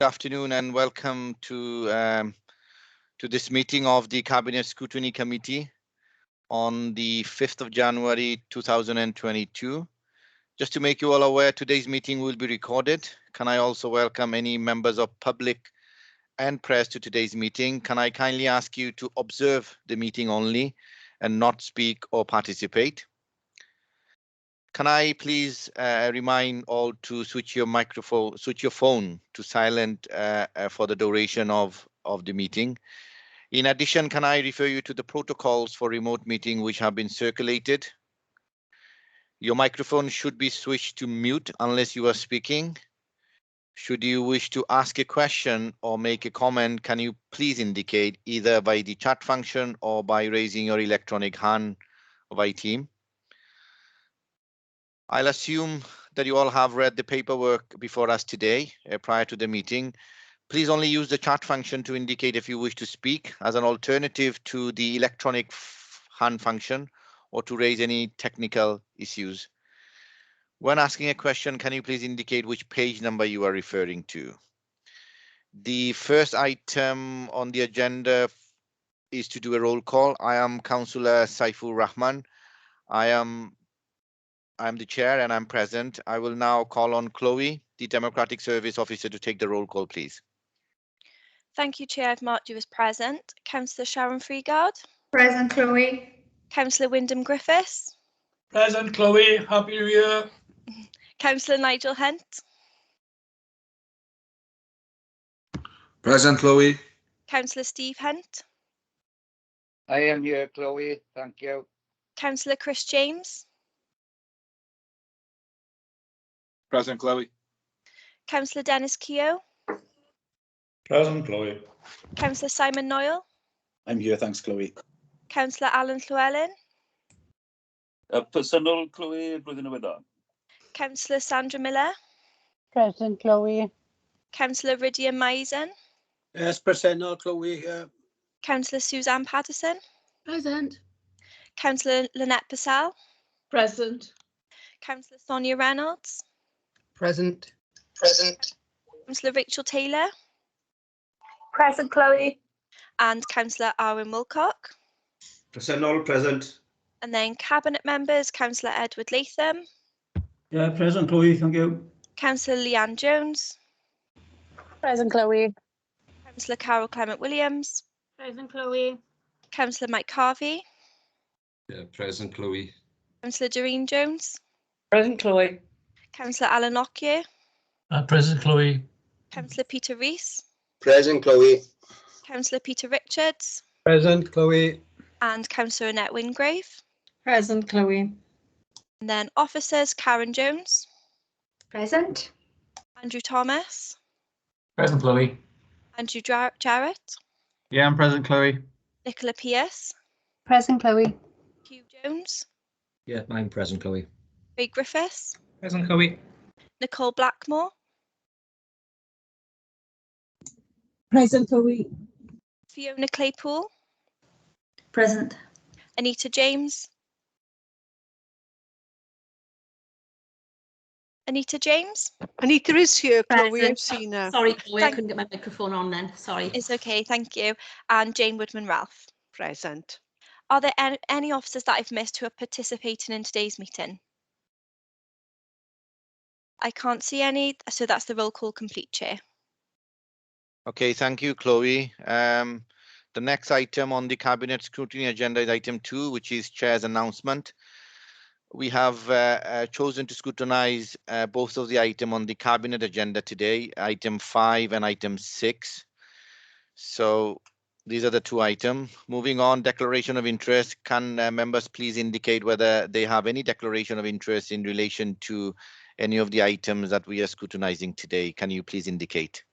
Good afternoon and welcome to this meeting of the Cabinet Scrutiny Committee on the 5th of January 2022. Just to make you all aware, today's meeting will be recorded. Can I also welcome any members of public and press to today's meeting? Can I kindly ask you to observe the meeting only and not speak or participate? Can I please remind all to switch your phone to silent for the duration of the meeting. In addition, can I refer you to the protocols for remote meeting which have been circulated? Your microphone should be switched to mute unless you are speaking. Should you wish to ask a question or make a comment, can you please indicate either by the chat function or by raising your electronic hand by team? I'll assume that you all have read the paperwork before us today prior to the meeting. Please only use the chat function to indicate if you wish to speak as an alternative to the electronic hand function or to raise any technical issues. When asking a question, can you please indicate which page number you are referring to? The first item on the agenda is to do a roll call. I am Councillor Saifur Rahman. I'm the chair and I'm present. I will now call on Chloe, the Democratic Service Officer, to take the roll call, please. Thank you, Chair. I've marked you as present. Councillor Sharon Freegard. Present, Chloe. Councillor Wyndham Griffiths. Present, Chloe. Happy New Year. Councillor Nigel Hunt. Present, Chloe. Councillor Steve Hunt. I am here, Chloe. Thank you. Councillor Chris James. Present, Chloe. Councillor Dennis Keogh. Present, Chloe. Councillor Simon Noyle. I'm here, thanks, Chloe. Councillor Alan Llewellyn. Personal, Chloe, blwyddyn diwethaf. Councillor Sandra Miller. Present, Chloe. Councillor Rydia Maisen. Yes, present, Chloe. Councillor Suzanne Patterson. Present. Councillor Lynette Purcell. Present. Councillor Sonia Reynolds. Present. Present. Councillor Rachel Taylor. Present, Chloe. And Councillor Arwen Wilcock. Present, all present. And then Cabinet members, Councillor Edward Latham. Yeah, present, Chloe. Thank you. Councillor Leanne Jones. Present, Chloe. Councillor Carol Clement Williams. Present, Chloe. Councillor Mike Harvey. Yeah, present, Chloe. Councillor Doreen Jones. Present, Chloe. Councillor Alan Lockyer. Present, Chloe. Councillor Peter Rees. Present, Chloe. Councillor Peter Richards. Present, Chloe. And Councillor Annette Wingrave. Present, Chloe. And then officers, Karen Jones. Present. Andrew Thomas. Present, Chloe. Andrew Jarrett. Yeah, I'm present, Chloe. Nicola Pierce. Present, Chloe. Hugh Jones. Yeah, I'm present, Chloe. Craig Griffiths. Present, Chloe. Nicole Blackmore. Present, Chloe. Fiona Claypool. Present. Anita James. Anita James? Anita is here, Chloe. Present. I've seen her. Sorry, Chloe, I Thank- couldn't get my microphone on then. Sorry. It's okay, thank you. And Jane Woodman Ralph. Present. Are there any officers that I've missed who are participating in today's meeting? I can't see any, so that's the roll call complete, Chair. Okay, thank you, Chloe. The next item on the Cabinet Scrutiny agenda is item 2, which is Chair's announcement. We have chosen to scrutinize both of the items on the Cabinet agenda today, item 5 and item 6. So these are the two items. Moving on, declaration of interest. Can members please indicate whether they have any declaration of interest in relation to any of the items that we are scrutinizing today? Can you please indicate?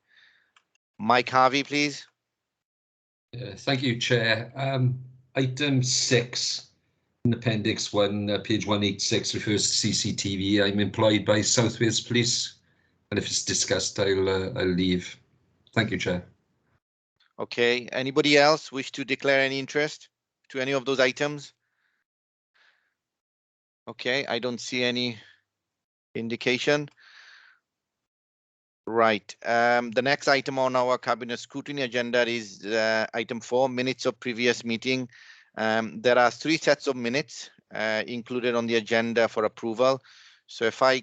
Mike Harvey, please. Thank you, Chair. Item 6 in Appendix 1, page 186 refers to CCTV. I'm employed by South Wales Police, and if it's discussed, I'll leave. Thank you, Chair. Okay, anybody else wish to declare any interest to any of those items? Okay, I don't see any indication. Right. The next item on our cabinet scrutiny agenda is item 4, minutes of previous meeting. There are 3 sets of minutes included on the agenda for approval. So if I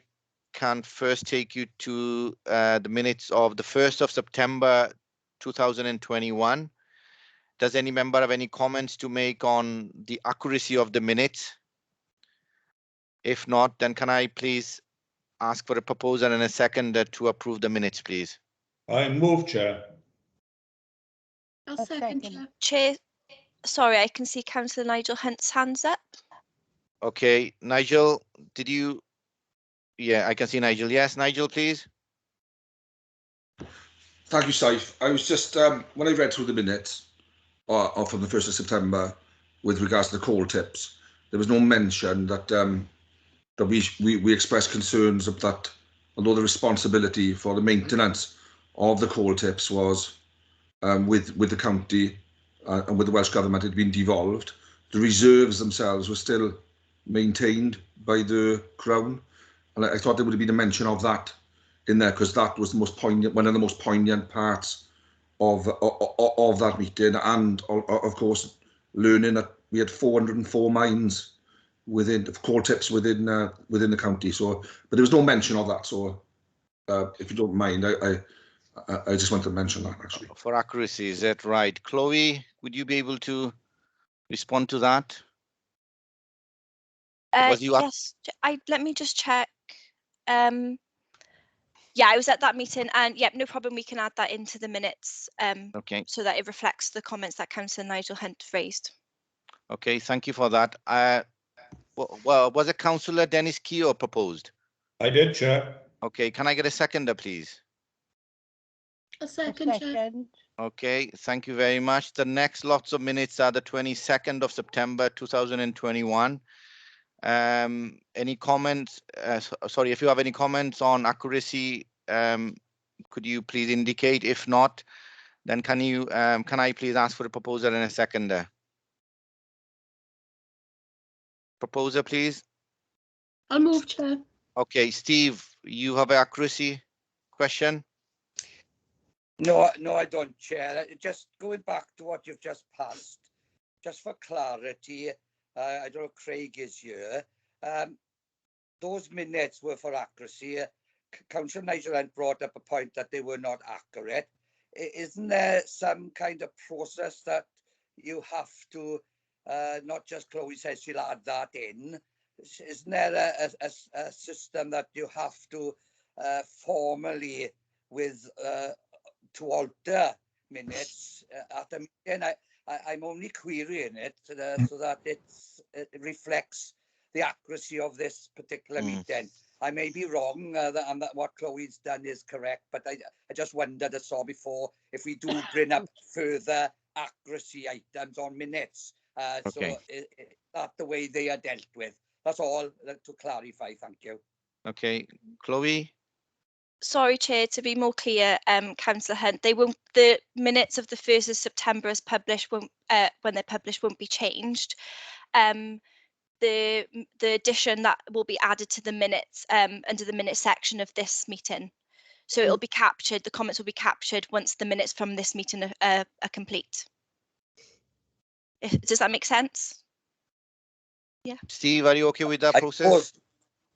can first take you to the minutes of the 1st of September 2021. Does any member have any comments to make on the accuracy of the minutes? If not, then can I please ask for a proposal and a second to approve the minutes, please? I move, Chair. I'll second, Chair. Chair, sorry, I can see Councillor Nigel Hunt's hands up. Okay, Nigel, did you? Yeah, I can see Nigel. Yes, Nigel, please. Thank you, Saif. I was just, when I read through the minutes from the 1st of September with regards to the call tips, there was no mention that that we expressed concerns of that, although the responsibility for the maintenance of the call tips was with the county and with the Welsh Government had been devolved, the reserves themselves were still maintained by the Crown. And I thought there would have been a mention of that in there, because that was the most poignant, one of the most poignant parts of that meeting, and of course learning that we had 404 mines within call tips within the county. So, but there was no mention of that. So, if you don't mind, I just want to mention that actually. For accuracy, is that right? Chloe, would you be able to respond to that? Yes, let me just check. Yeah, I was at that meeting, and yeah, no problem. We can add that into the minutes. Okay. So that it reflects the comments that Councillor Nigel Hunt raised. Okay, thank you for that. Well, was it Councillor Dennis Keogh proposed? I did, Chair. Okay, can I get a seconder, please? I'll second, Chair. Okay, thank you very much. The next lots of minutes are the 22nd of September 2021. Any comments? Sorry, if you have any comments on accuracy, could you please indicate? If not, then can I please ask for a proposal and a seconder? Proposer, please. I'll move, Chair. Okay, Steve, you have an accuracy question? No, I don't, Chair. Just going back to what you've just passed, just for clarity, I don't know if Craig is here. Those minutes were for accuracy. Councillor Nigel Hunt brought up a point that they were not accurate. Isn't there some kind of process that you have to, not just Chloe says she'll add that in, isn't there a system that you have to formally with to alter minutes at a meeting? I'm only querying it so that it reflects the accuracy of this particular meeting. I may be wrong, and that what Chloe's done is correct, but I just wondered, I saw before, if we do bring up further accuracy items on minutes. Okay. So that's the way they are dealt with. That's all to clarify. Thank you. Okay, Chloe. Sorry, Chair, to be more clear, Councillor Hunt, the minutes of the 1st of September as published when they're published won't be changed. The addition that will be added to the minutes under the minutes section of this meeting. So it'll be captured, the comments will be captured once the minutes from this meeting are complete. Does that make sense? Yeah. Steve, are you okay with that process?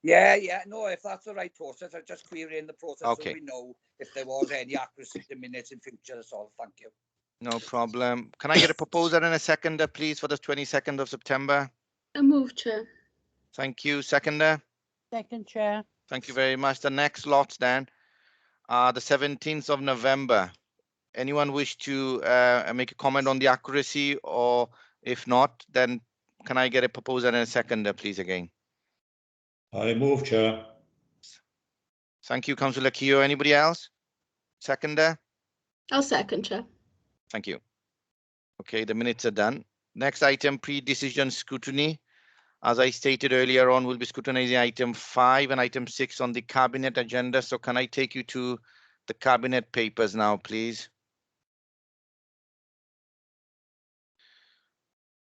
Yeah, no, if that's the right process, I'm just querying the process Okay. so we know if there was any accuracy in minutes in future. That's all. Thank you. No problem. Can I get a proposer and a seconder, please, for the 22nd of September? I'll move, Chair. Thank you. Seconder? Second, Chair. Thank you very much. The next lots then are the 17th of November. Anyone wish to make a comment on the accuracy, or if not, then can I get a proposer and a seconder, please, again? I move, Chair. Thank you, Councillor Keogh. Anybody else? Seconder? I'll second, Chair. Thank you. Okay, the minutes are done. Next item, pre-decision scrutiny. As I stated earlier on, we'll be scrutinizing item 5 and item 6 on the cabinet agenda. So can I take you to the cabinet papers now, please?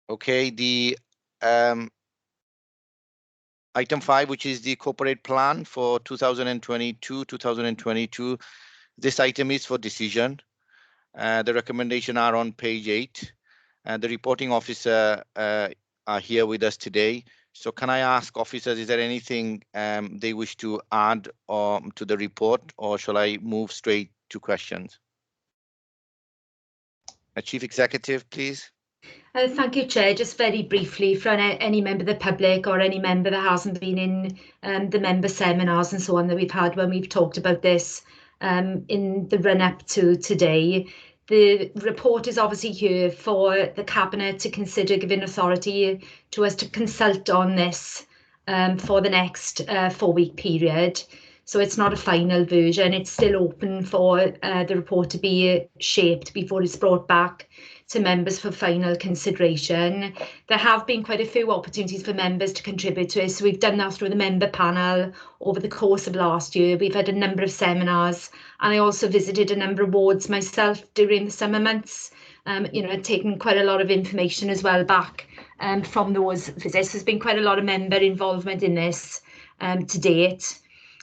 Okay, the Item 5, which is the corporate plan for 2022. This item is for decision. The recommendation are on page 8. The reporting officer are here with us today. So can I ask officers, is there anything they wish to add to the report, or shall I move straight to questions? Chief Executive, please. Thank you, Chair. Just very briefly, for any member of the public or any member that hasn't been in the member seminars and so on that we've had when we've talked about this in the run-up to today, the report is obviously here for the Cabinet to consider giving authority to us to consult on this for the next 4-week period. So it's not a final version. It's still open for the report to be shaped before it's brought back to members for final consideration. There have been quite a few opportunities for members to contribute to it. So we've done that through the member panel over the course of last year. We've had a number of seminars, and I also visited a number of wards myself during the summer months. Taking quite a lot of information as well back from those visits. There's been quite a lot of member involvement in this to date.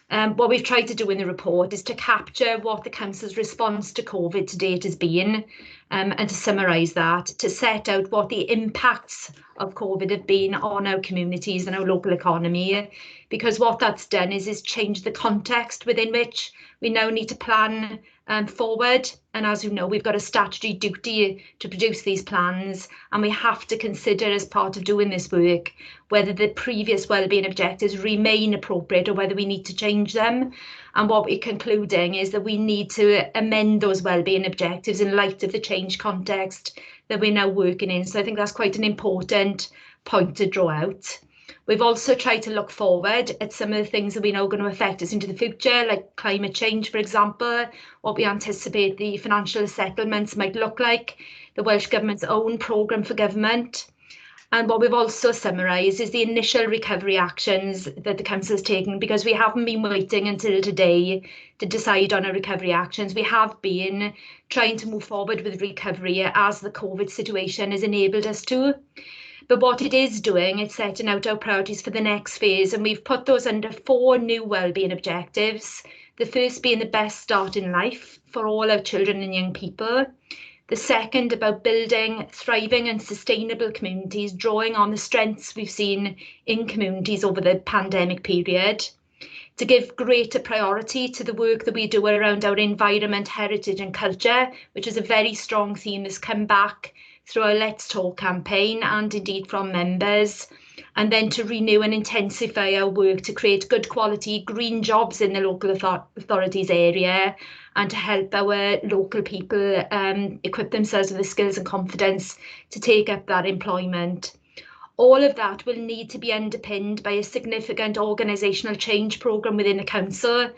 What we've tried to do in the report is to capture what the Council's response to COVID to date has been, and to summarise that, to set out what the impacts of COVID have been on our communities and our local economy, because what that's done is change the context within which we now need to plan forward. And as you know, we've got a statutory duty to produce these plans, and we have to consider as part of doing this work whether the previous wellbeing objectives remain appropriate or whether we need to change them. And what we're concluding is that we need to amend those wellbeing objectives in light of the changed context that we're now working in. So I think that's quite an important point to draw out. We've also tried to look forward at some of the things that we know are going to affect us into the future, like climate change, for example, what we anticipate the financial settlements might look like, the Welsh Government's own programme for government. And what we've also summarised is the initial recovery actions that the Council has taken, because we haven't been waiting until today to decide on our recovery actions. We have been trying to move forward with recovery as the COVID situation has enabled us to. But what it is doing, it's setting out our priorities for the next phase, and we've put those under 4 new wellbeing objectives. The first being the best start in life for all our children and young people. The second about building thriving and sustainable communities, drawing on the strengths we've seen in communities over the pandemic period. To give greater priority to the work that we do around our environment, heritage and culture, which is a very strong theme that's come back through our Let's Talk campaign and indeed from members. And then to renew and intensify our work to create good quality green jobs in the local authorities area, and to help our local people equip themselves with the skills and confidence to take up that employment. All of that will need to be underpinned by a significant organisational change programme within the Council.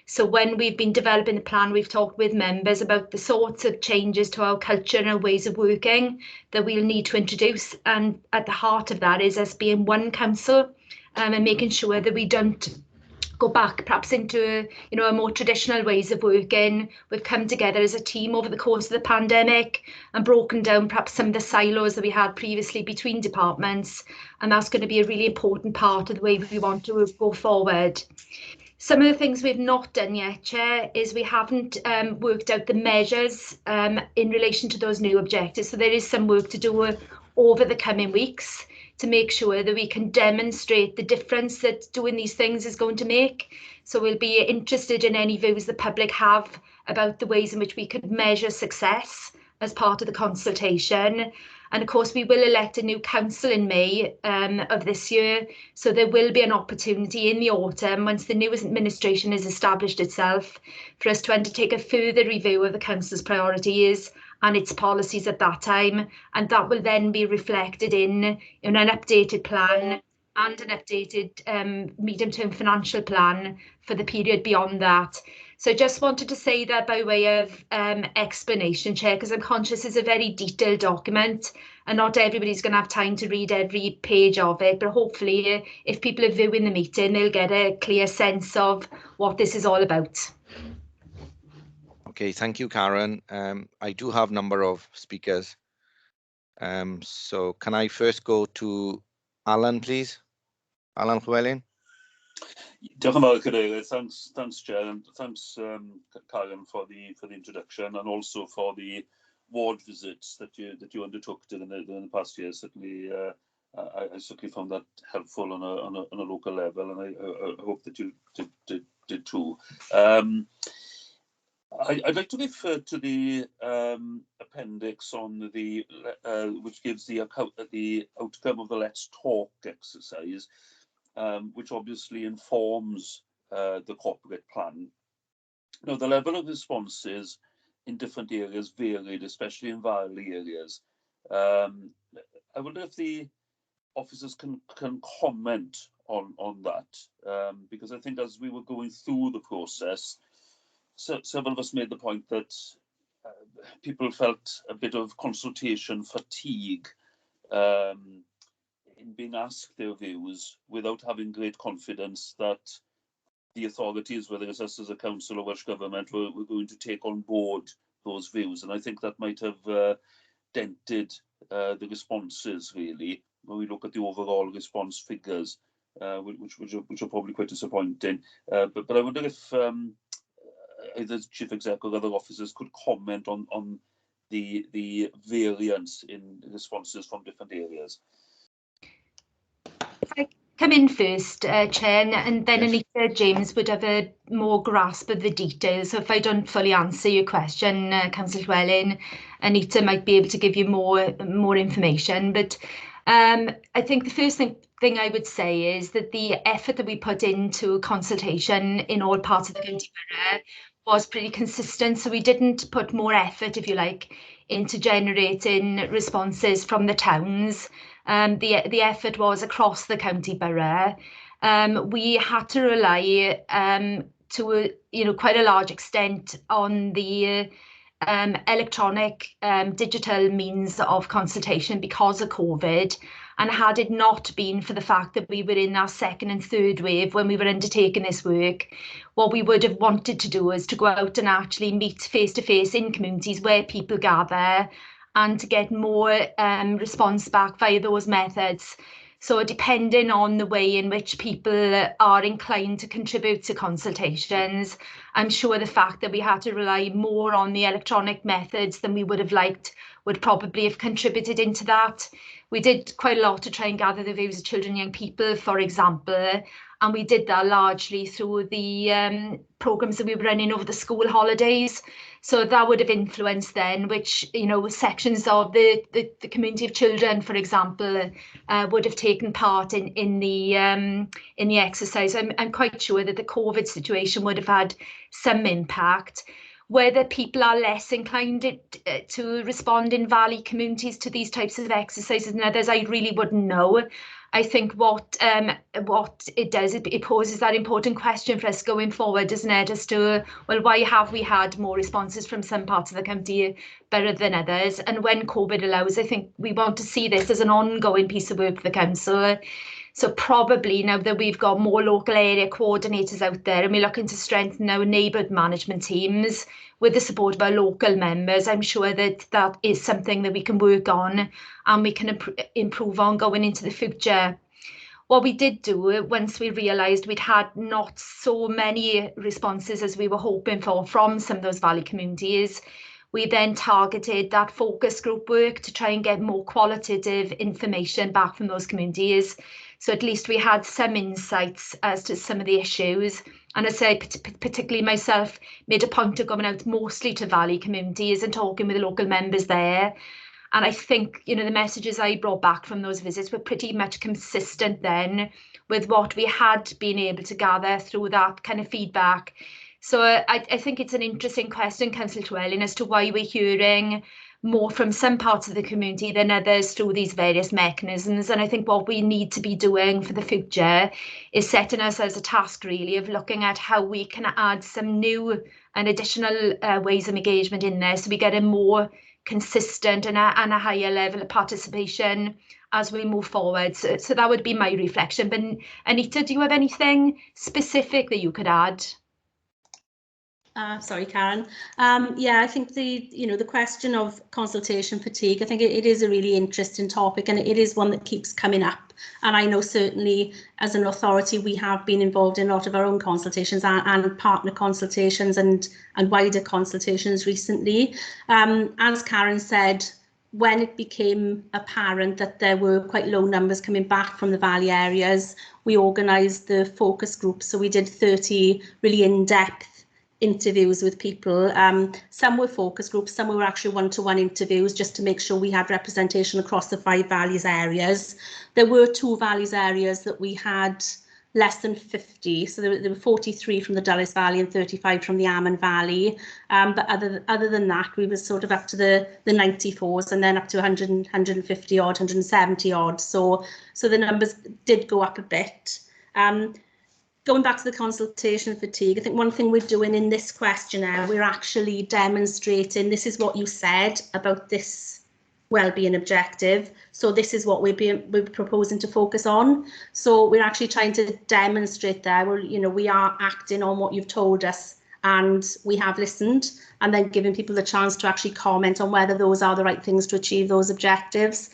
So when we've been developing the plan, we've talked with members about the sorts of changes to our culture and our ways of working that we'll need to introduce. And at the heart of that is us being one council, and making sure that we don't go back perhaps into a more traditional ways of working. We've come together as a team over the course of the pandemic and broken down perhaps some of the silos that we had previously between departments, and that's going to be a really important part of the way we want to go forward. Some of the things we've not done yet, Chair, is we haven't worked out the measures in relation to those new objectives. So there is some work to do over the coming weeks to make sure that we can demonstrate the difference that doing these things is going to make. So we'll be interested in any views the public have about the ways in which we could measure success as part of the consultation. And of course, we will elect a new council in May of this year. So there will be an opportunity in the autumn, once the new administration has established itself, for us to undertake a further review of the council's priorities and its policies at that time. And that will then be reflected in an updated plan and an updated medium-term financial plan for the period beyond that. So I just wanted to say that by way of explanation, Chair, because I'm conscious it's a very detailed document and not everybody's going to have time to read every page of it. But hopefully, if people are viewing the meeting, they'll get a clear sense of what this is all about. Okay, thank you, Karen. I do have a number of speakers. So can I first go to Alan, please? Alan Llewellyn. Diolch yn fawr, Cadeirydd. Thanks, Chair, and thanks, Karen, for the introduction, and also for the ward visits that you undertook in the past year. Certainly, I certainly found that helpful on a local level, and I hope that you did too. I'd like to refer to the appendix on the which gives the outcome of the Let's Talk exercise, which obviously informs the corporate plan. Now, the level of responses in different areas varied, especially in Valley areas. I wonder if the officers can comment on that, because I think as we were going through the process, several of us made the point that people felt a bit of consultation fatigue in being asked their views without having great confidence that the authorities, whether it's us as a council or Welsh Government, were going to take on board those views. And I think that might have dented the responses, really, when we look at the overall response figures, which are probably quite disappointing. But I wonder if either Chief Exec or other officers could comment on the variance in responses from different areas. If I come in first, Chair, and then Yes. Anita James would have a more grasp of the details. So if I don't fully answer your question, Councillor Llewellyn, Anita might be able to give you more information. But I think the first thing I would say is that the effort that we put into consultation in all parts of the county borough was pretty consistent. So we didn't put more effort, if you like, into generating responses from the towns. The effort was across the county borough. We had to rely to quite a large extent on the electronic digital means of consultation because of COVID. And had it not been for the fact that we were in our second and third wave when we were undertaking this work, what we would have wanted to do is to go out and actually meet face to face in communities where people gather and to get more response back via those methods. So depending on the way in which people are inclined to contribute to consultations, I'm sure the fact that we had to rely more on the electronic methods than we would have liked would probably have contributed into that. We did quite a lot to try and gather the views of children and young people, for example, and we did that largely through the programmes that we were running over the school holidays. So that would have influenced then which, sections of the community of children, for example, would have taken part in the exercise. I'm quite sure that the COVID situation would have had some impact. Whether people are less inclined to respond in Valley communities to these types of exercises and others, I really wouldn't know. I think what it does, it poses that important question for us going forward, doesn't it, as to, well, why have we had more responses from some parts of the county better than others? And when COVID allows, I think we want to see this as an ongoing piece of work for the council. So probably now that we've got more local area coordinators out there and we're looking to strengthen our neighbourhood management teams with the support of our local members, I'm sure that that is something that we can work on and we can improve on going into the future. What we did do once we realised we'd had not so many responses as we were hoping for from some of those Valley communities, we then targeted that focus group work to try and get more qualitative information back from those communities. So at least we had some insights as to some of the issues. And I say, particularly myself, made a point of going out mostly to Valley communities and talking with the local members there. And I think, the messages I brought back from those visits were pretty much consistent then with what we had been able to gather through that kind of feedback. So I think it's an interesting question, Councillor Llewellyn, as to why we're hearing more from some parts of the community than others through these various mechanisms. And I think what we need to be doing for the future is setting ourselves a task, really, of looking at how we can add some new and additional ways of engagement in there, so we get a more consistent and a higher level of participation as we move forward. So that would be my reflection. But Anita, do you have anything specific that you could add? Sorry, Karen. Yeah, I think the question of consultation fatigue, I think it is a really interesting topic, and it is one that keeps coming up. And I know certainly as an authority, we have been involved in a lot of our own consultations and partner consultations and wider consultations recently. As Karen said, when it became apparent that there were quite low numbers coming back from the valley areas, we organised the focus groups. So we did 30 really in-depth interviews with people. Some were focus groups, some were actually one-to-one interviews just to make sure we had representation across the 5 valleys areas. There were 2 valleys areas that we had less than 50, so there were 43 from the Dulles Valley and 35 from the Amman Valley. But other than that, we were sort of up to the 94s and then up to 100, 150 odd, 170 odd. So the numbers did go up a bit. Going back to the consultation fatigue, I think one thing we're doing in this questionnaire, we're actually demonstrating this is what you said about this wellbeing objective. So this is what we're proposing to focus on. So we're actually trying to demonstrate there where, we are acting on what you've told us and we have listened, and then giving people the chance to actually comment on whether those are the right things to achieve those objectives.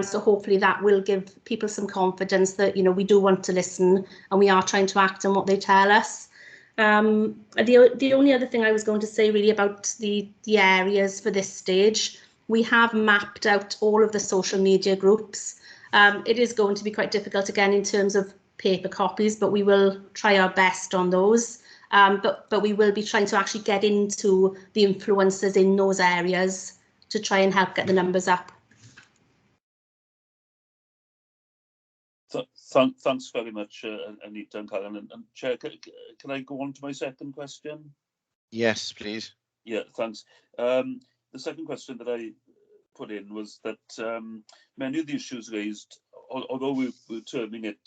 So hopefully that will give people some confidence that, we do want to listen and we are trying to act on what they tell us. The only other thing I was going to say really about the areas for this stage, we have mapped out all of the social media groups. It is going to be quite difficult again in terms of paper copies, but we will try our best on those. But we will be trying to actually get into the influencers in those areas to try and help get the numbers up. Thanks very much, Anita and Karen. And Chair, can I go on to my second question? Yes, please. Yeah, thanks. The second question that I put in was that many of the issues raised, although we were terming it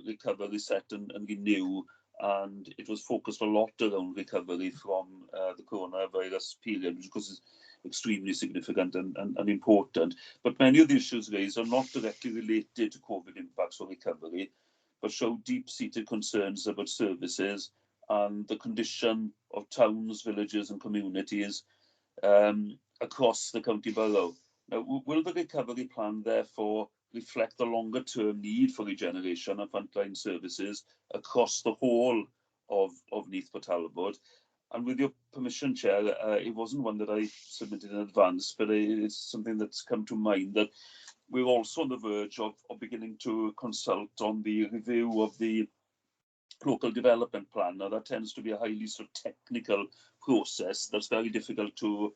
recover, reset and renew, and it was focused a lot around recovery from the coronavirus period, which of course is extremely significant and important. But many of the issues raised are not directly related to COVID impacts or recovery, but show deep-seated concerns about services and the condition of towns, villages and communities across the county borough. Now, will the recovery plan therefore reflect the longer-term need for regeneration and frontline services across the whole of Neath for Talbot? And with your permission, Chair, it wasn't one that I submitted in advance, but it's something that's come to mind that we're also on the verge of beginning to consult on the review of the local development plan. Now, that tends to be a highly sort of technical process that's very difficult to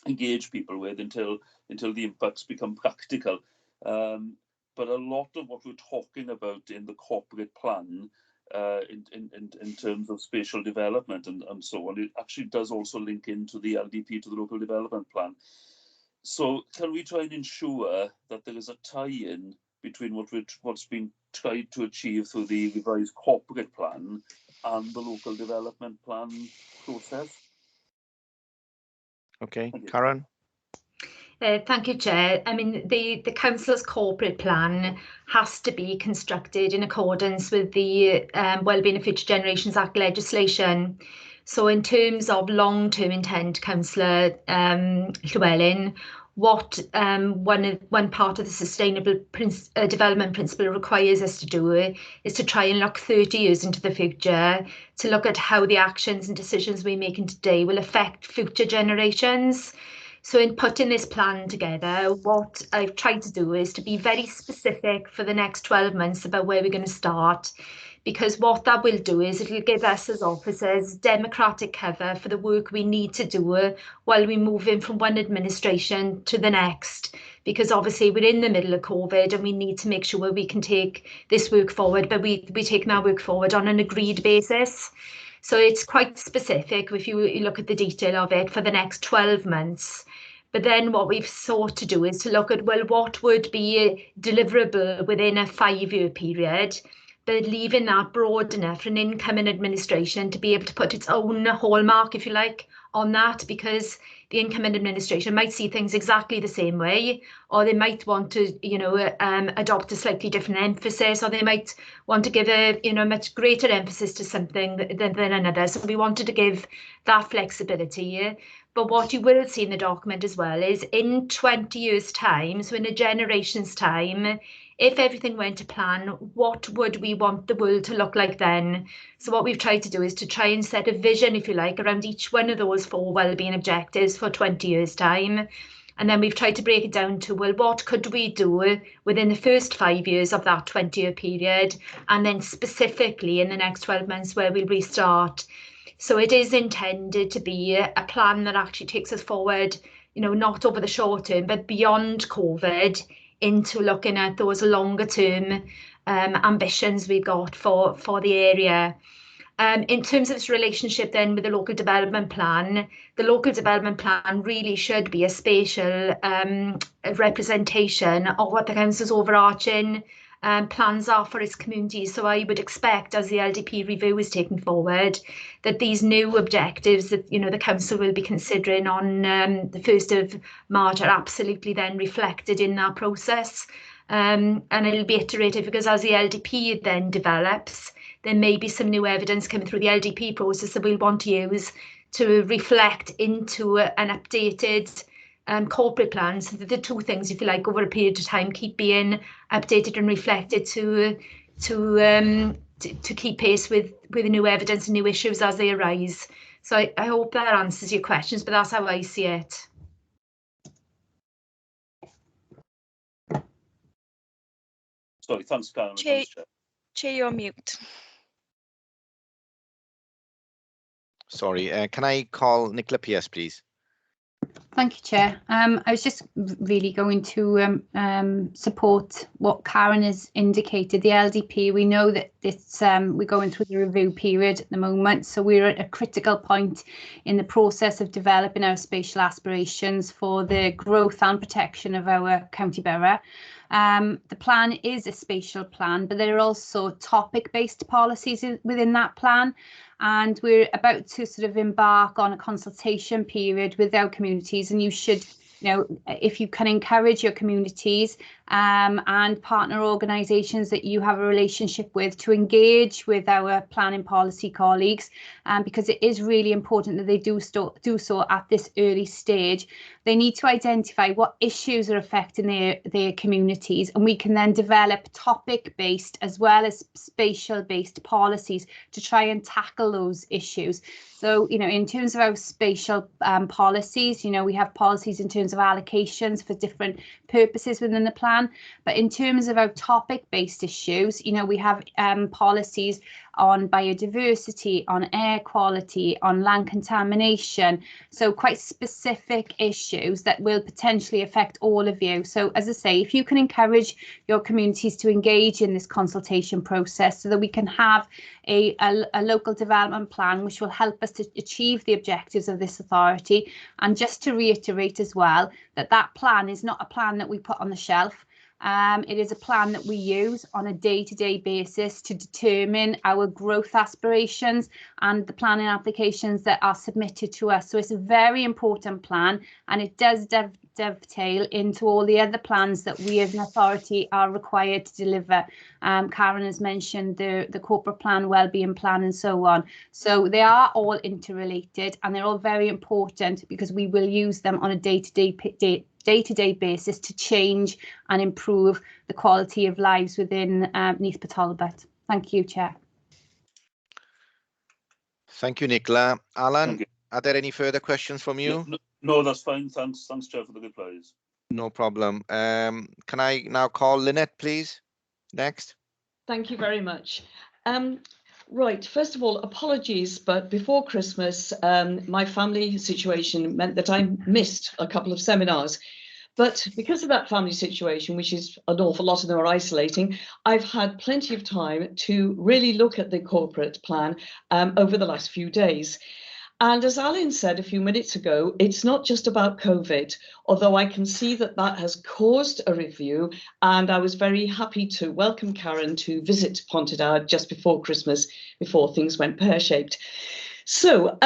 engage people with until the impacts become practical. But a lot of what we're talking about in the corporate plan in terms of spatial development and so on, it actually does also link into the LDP, to the local development plan. So can we try and ensure that there is a tie-in between what's been tried to achieve through the revised corporate plan and the local development plan process? Okay, Karen. Thank you, Chair. I mean, the Council's corporate plan has to be constructed in accordance with the Wellbeing of Future Generations Act legislation. So in terms of long-term intent, Councillor Llewellyn, what one part of the Sustainable Development Principle requires us to do is to try and look 30 years into the future, to look at how the actions and decisions we're making today will affect future generations. So in putting this plan together, what I've tried to do is to be very specific for the next 12 months about where we're going to start, because what that will do is it'll give us as officers democratic cover for the work we need to do while we move in from one administration to the next, because obviously we're in the middle of COVID and we need to make sure we can take this work forward, but we're taking our work forward on an agreed basis. So it's quite specific if you look at the detail of it for the next 12 months. But then what we've sought to do is to look at, well, what would be deliverable within a 5-year period, but leaving that broad enough for an incoming administration to be able to put its own hallmark, if you like, on that, because the incoming administration might see things exactly the same way, or they might want to, adopt a slightly different emphasis, or they might want to give a, much greater emphasis to something than another. So we wanted to give that flexibility. But what you will see in the document as well is in 20 years' time, so in a generation's time, if everything went to plan, what would we want the world to look like then? So what we've tried to do is to try and set a vision, if you like, around each one of those 4 wellbeing objectives for 20 years' time. And then we've tried to break it down to, well, what could we do within the first 5 years of that 20-year period, and then specifically in the next 12 months where we'll restart. So it is intended to be a plan that actually takes us forward, not over the short term, but beyond COVID, into looking at those longer term ambitions we've got for the area. In terms of its relationship then with the local development plan, the local development plan really should be a spatial representation of what the council's overarching plans are for its community. So I would expect, as the LDP review is taken forward, that these new objectives that the council will be considering on the 1st of March are absolutely then reflected in that process. And it'll be iterative, because as the LDP then develops, there may be some new evidence coming through the LDP process that we'll want to use to reflect into an updated corporate plans. So the 2 things, if you like, over a period of time, keep being updated and reflected to keep pace with the new evidence and new issues as they arise. So I hope that answers your questions, but that's how I see it. Sorry, thanks, Karen. Chair, you're on mute. Sorry, can I call Nicola Pierce, please? Thank you, Chair. I was just really going to support what Karen has indicated. The LDP, we know that it's we're going through the review period at the moment, so we're at a critical point in the process of developing our spatial aspirations for the growth and protection of our county borough. The plan is a spatial plan, but there are also topic-based policies within that plan. And we're about to sort of embark on a consultation period with our communities, and you should, if you can encourage your communities and partner organisations that you have a relationship with to engage with our planning policy colleagues, because it is really important that they do so at this early stage. They need to identify what issues are affecting their communities, and we can then develop topic-based as well as spatial-based policies to try and tackle those issues. So, in terms of our spatial policies, we have policies in terms of allocations for different purposes within the plan. But in terms of our topic-based issues, we have policies on biodiversity, on air quality, on land contamination. So quite specific issues that will potentially affect all of you. So as I say, if you can encourage your communities to engage in this consultation process so that we can have a local development plan which will help us to achieve the objectives of this authority. And just to reiterate as well, that plan is not a plan that we put on the shelf. It is a plan that we use on a day-to-day basis to determine our growth aspirations and the planning applications that are submitted to us. So it's a very important plan, and it does dovetail into all the other plans that we as an authority are required to deliver. Karen has mentioned the corporate plan, wellbeing plan, and so on. So they are all interrelated, and they're all very important because we will use them on a day-to-day basis to change and improve the quality of lives within Neath Talbot. Thank you, Chair. Thank you, Nicola. Alan, are there any further questions from you? No, that's fine. Thanks, Chair, for the replies. No problem. Can I now call Lynette, please? Next. Thank you very much. Right, first of all, apologies, but before Christmas, my family situation meant that I missed a couple of seminars. But because of that family situation, which is an awful lot of them are isolating, I've had plenty of time to really look at the corporate plan over the last few days. And as Alan said a few minutes ago, it's not just about COVID, although I can see that that has caused a review. And I was very happy to welcome Karen to visit Pontead just before Christmas, before things went pear-shaped. So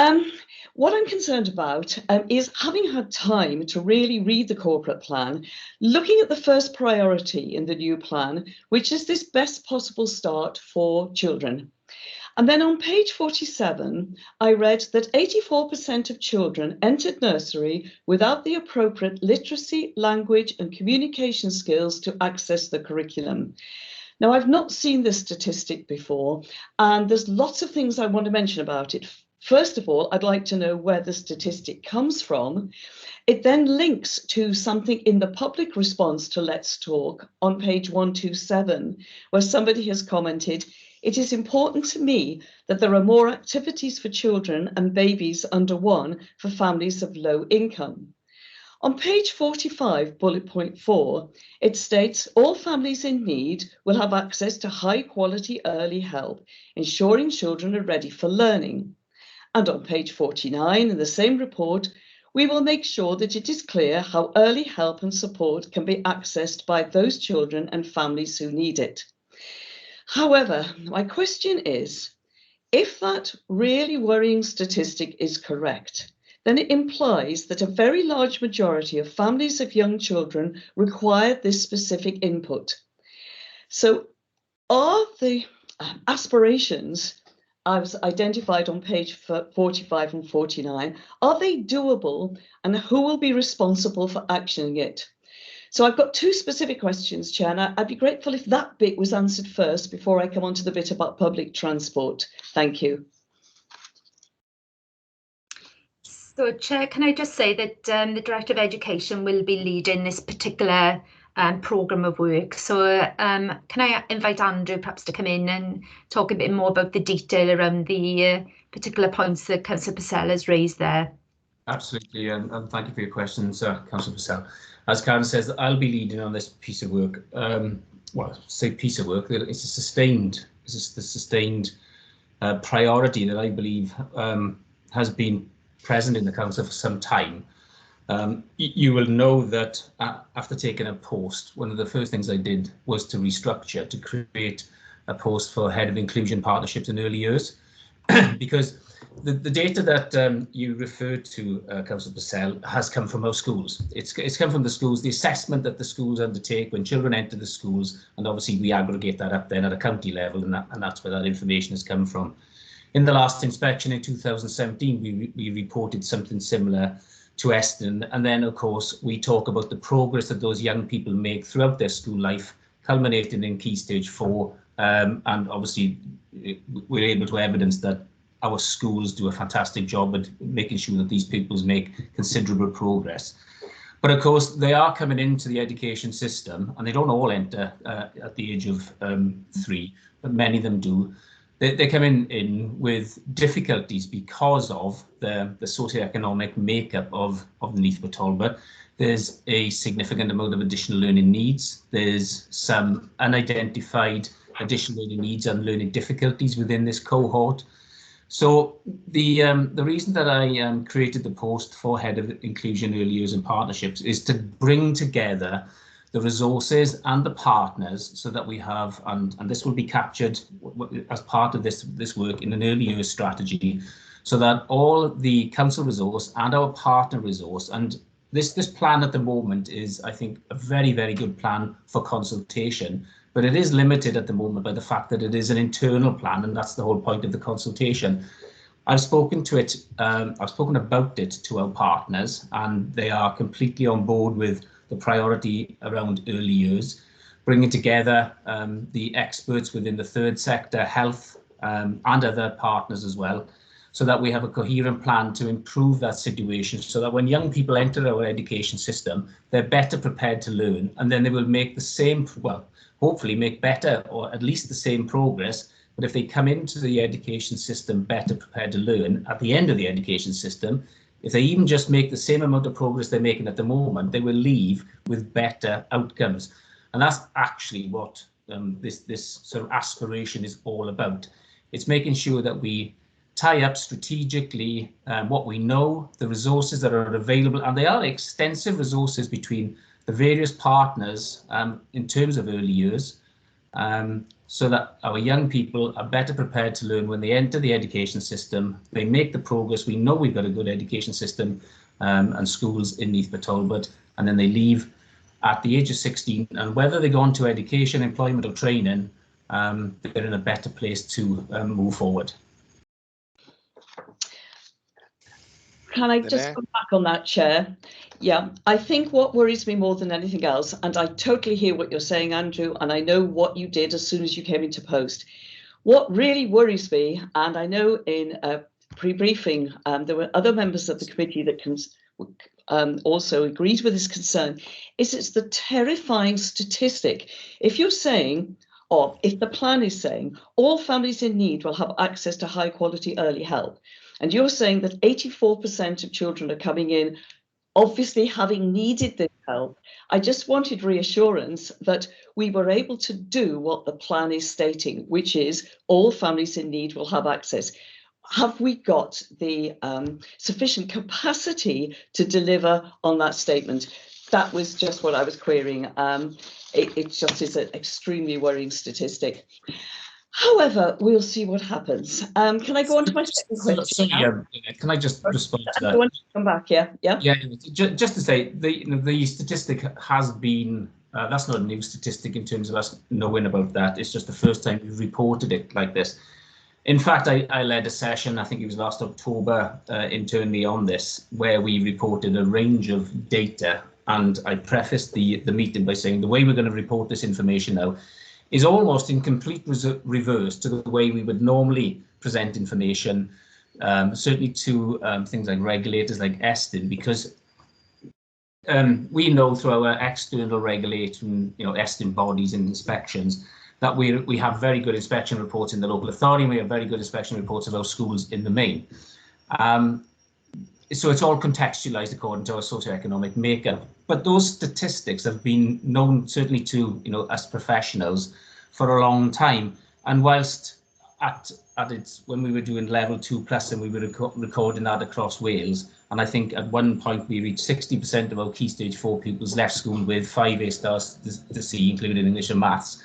What I'm concerned about is, having had time to really read the corporate plan, looking at the first priority in the new plan, which is this best possible start for children. And then on page 47, I read that 84% of children entered nursery without the appropriate literacy, language and communication skills to access the curriculum. Now, I've not seen this statistic before, and there's lots of things I want to mention about it. First of all, I'd like to know where the statistic comes from. It then links to something in the public response to Let's Talk on page 127, where somebody has commented, "It is important to me that there are more activities for children and babies under 1 for families of low income." On page 45, bullet point 4, it states all families in need will have access to high quality early help, ensuring children are ready for learning. And on page 49 in the same report, we will make sure that it is clear how early help and support can be accessed by those children and families who need it. However, my question is, if that really worrying statistic is correct, then it implies that a very large majority of families of young children require this specific input. So are the aspirations as identified on page 45 and 49, are they doable, and who will be responsible for actioning it? So I've got 2 specific questions, Chair, and I'd be grateful if that bit was answered first before I come on to the bit about public transport. Thank you. So, Chair, can I just say that the Director of Education will be leading this particular programme of work. So can I invite Andrew perhaps to come in and talk a bit more about the detail around the particular points that Councillor Purcell has raised there? Absolutely, and thank you for your questions, Councillor Purcell. As Karen says, I'll be leading on this piece of work. Well, say piece of work, it's the sustained priority that I believe has been present in the Council for some time. You will know that after taking a post, one of the first things I did was to restructure, to create a post for Head of Inclusion Partnerships in Early Years, because the data that you referred to, Councillor Purcell, has come from our schools. It's come from the schools, the assessment that the schools undertake when children enter the schools, and obviously we aggregate that up then at a county level, and that's where that information has come from. In the last inspection in 2017, we reported something similar to Eston, and then of course we talk about the progress that those young people make throughout their school life, culminating in Key Stage 4, and obviously we're able to evidence that our schools do a fantastic job at making sure that these pupils make considerable progress. But of course they are coming into the education system, and they don't all enter at the age of 3, but many of them do. They come in with difficulties because of the socioeconomic makeup of Neath or Talbot. There's a significant amount of additional learning needs. There's some unidentified additional learning needs and learning difficulties within this cohort. So the reason that I created the post for Head of Inclusion, Early Years and Partnerships is to bring together the resources and the partners so that we have, and this will be captured as part of this work in an early years strategy, so that all the council resource and our partner resource, and this plan at the moment is, I think, a very, very good plan for consultation, but it is limited at the moment by the fact that it is an internal plan, and that's the whole point of the consultation. I've spoken about it to our partners, and they are completely on board with the priority around early years, bringing together the experts within the third sector, health, and other partners as well, so that we have a coherent plan to improve that situation, so that when young people enter our education system, they're better prepared to learn, and then they will make the same, well, hopefully make better or at least the same progress. But if they come into the education system better prepared to learn, at the end of the education system, if they even just make the same amount of progress they're making at the moment, they will leave with better outcomes. And that's actually what this sort of aspiration is all about. It's making sure that we tie up strategically what we know, the resources that are available, and they are extensive resources between the various partners in terms of early years, so that our young people are better prepared to learn when they enter the education system. They make the progress. We know we've got a good education system and schools in Neath, Talbot, and then they leave at the age of 16. And whether they go on to education, employment or training, they're in a better place to move forward. Can I just come back on that, Chair? Yeah, I think what worries me more than anything else, and I totally hear what you're saying, Andrew, and I know what you did as soon as you came into post. What really worries me, and I know in a pre-briefing, there were other members of the committee that also agreed with this concern, is it's the terrifying statistic. If you're saying, or if the plan is saying, all families in need will have access to high quality early help, and you're saying that 84% of children are coming in obviously having needed this help, I just wanted reassurance that we were able to do what the plan is stating, which is all families in need will have access. Have we got the sufficient capacity to deliver on that statement? That was just what I was querying. It just is an extremely worrying statistic. However, we'll see what happens. Can I go on to my second question? Can I just respond to that? I want to come back, yeah. Yeah, just to say, the statistic has been, that's not a new statistic in terms of us knowing about that. It's just the first time we've reported it like this. In fact, I led a session, I think it was last October, internally on this, where we reported a range of data. And I prefaced the meeting by saying the way we're going to report this information now is almost in complete reverse to the way we would normally present information, certainly to things like regulators like Estin, because we know through our external regulation, Estin bodies and inspections, that we have very good inspection reports in the local authority, and we have very good inspection reports of our schools in the main. So it's all contextualized according to our socioeconomic makeup. But those statistics have been known, certainly to us professionals, for a long time. And whilst at its, when we were doing level 2+ and we were recording that across Wales, and I think at one point we reached 60% of our Key Stage 4 pupils left school with 5 A stars to C, including English and Maths.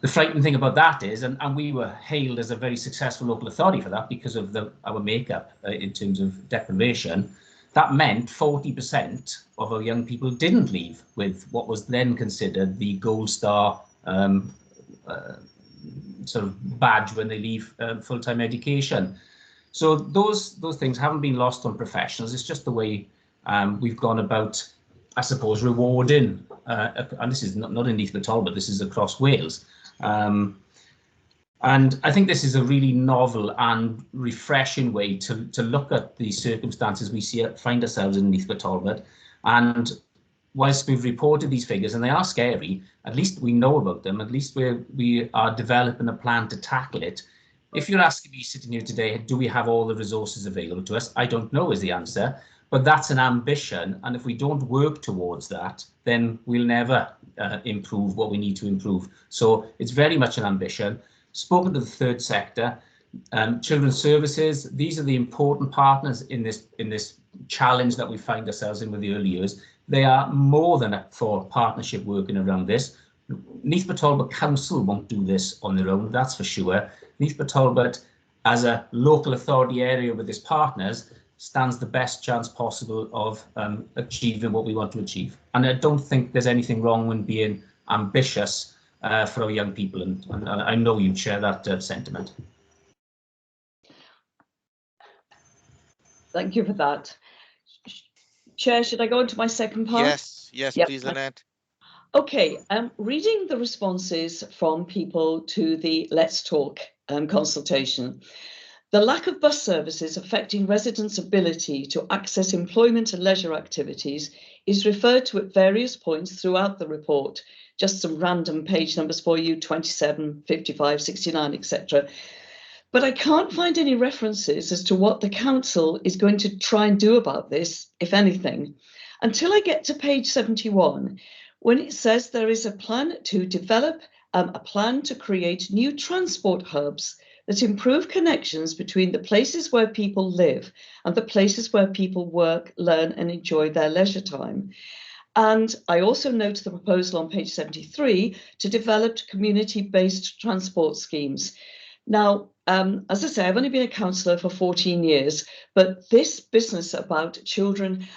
The frightening thing about that is, and we were hailed as a very successful local authority for that because of our makeup in terms of deprivation, that meant 40% of our young people didn't leave with what was then considered the gold star sort of badge when they leave full-time education. So those things haven't been lost on professionals. It's just the way we've gone about, I suppose, rewarding, and this is not in Neath at all, but this is across Wales. And I think this is a really novel and refreshing way to look at the circumstances we find ourselves in Neath Talbot. And whilst we've reported these figures, and they are scary, at least we know about them, at least we are developing a plan to tackle it. If you're asking me sitting here today, do we have all the resources available to us? I don't know is the answer, but that's an ambition. And if we don't work towards that, then we'll never improve what we need to improve. So it's very much an ambition. Spoken to the third sector, children's services, these are the important partners in this challenge that we find ourselves in with the early years. They are more than up for partnership working around this. Neath Talbot Council won't do this on their own, that's for sure. Neath Talbot, as a local authority area with its partners, stands the best chance possible of achieving what we want to achieve. And I don't think there's anything wrong with being ambitious for our young people, and I know you share that sentiment. Thank you for that. Chair, should I go into my second part? Yes, Yep. please, Lynette. Okay, reading the responses from people to the Let's Talk consultation. The lack of bus services affecting residents' ability to access employment and leisure activities is referred to at various points throughout the report. Just some random page numbers for you, 27, 55, 69, etc. But I can't find any references as to what the council is going to try and do about this, if anything, until I get to page 71, when it says there is a plan to develop a plan to create new transport hubs that improve connections between the places where people live and the places where people work, learn and enjoy their leisure time. And I also note the proposal on page 73 to develop community-based transport schemes. Now, as I say, I've only been a councillor for 14 years, but this business about children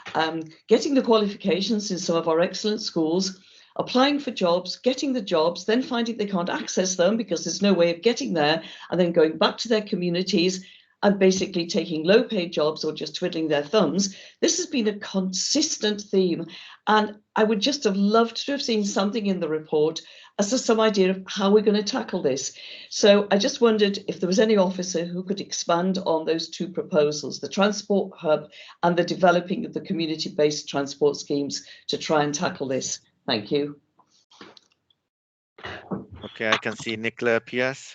getting the qualifications in some of our excellent schools, applying for jobs, getting the jobs, then finding they can't access them because there's no way of getting there, and then going back to their communities and basically taking low-paid jobs or just twiddling their thumbs. This has been a consistent theme, and I would just have loved to have seen something in the report as to some idea of how we're going to tackle this. So I just wondered if there was any officer who could expand on those two proposals, the transport hub and the developing of the community-based transport schemes to try and tackle this. Thank you. Okay, I can see Nicola Pierce.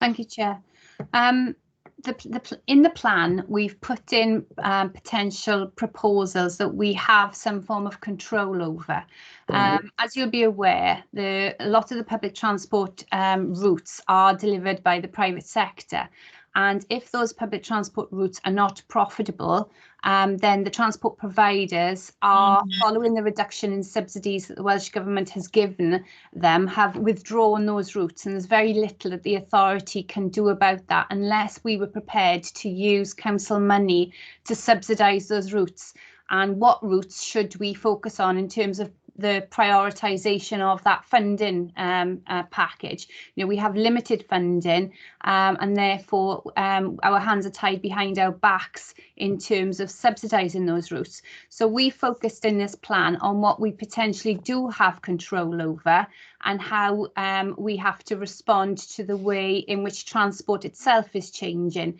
Thank you, Chair. In the plan, we've put in potential proposals that we have some form of control over. As you'll be aware, a lot of the public transport routes are delivered by the private sector. And if those public transport routes are not profitable, then the transport providers are, following the reduction in subsidies that the Welsh Government has given them, have withdrawn those routes. And there's very little that the authority can do about that unless we were prepared to use council money to subsidise those routes. And what routes should we focus on in terms of the prioritisation of that funding package? You know, we have limited funding and therefore our hands are tied behind our backs in terms of subsidising those routes. So we focused in this plan on what we potentially do have control over and how we have to respond to the way in which transport itself is changing.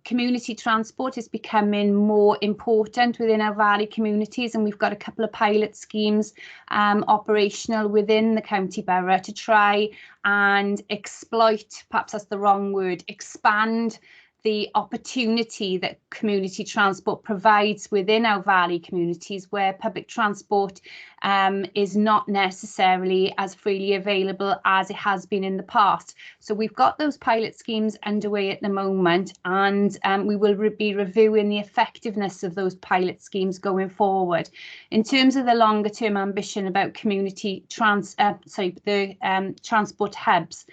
Community transport is becoming more important within our valley communities, and we've got a couple of pilot schemes operational within the county borough to try and exploit, perhaps that's the wrong word, expand the opportunity that community transport provides within our valley communities where public transport is not necessarily as freely available as it has been in the past. So we've got those pilot schemes underway at the moment, and we will be reviewing the effectiveness of those pilot schemes going forward. In terms of the longer term ambition about community transport hubs,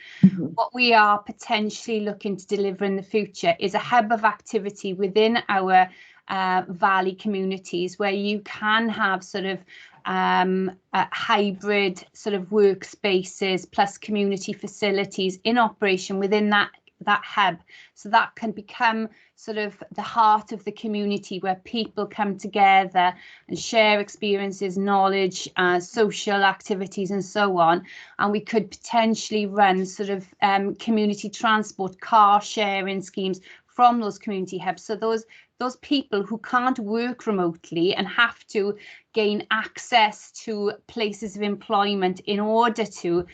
what we are potentially looking to deliver in the future is a hub of activity within our valley communities where you can have sort of hybrid sort of workspaces plus community facilities in operation within that hub. So that can become sort of the heart of the community where people come together and share experiences, knowledge, social activities and so on. And we could potentially run sort of community transport car sharing schemes from those community hubs. So those people who can't work remotely and have to gain access to places of employment in order to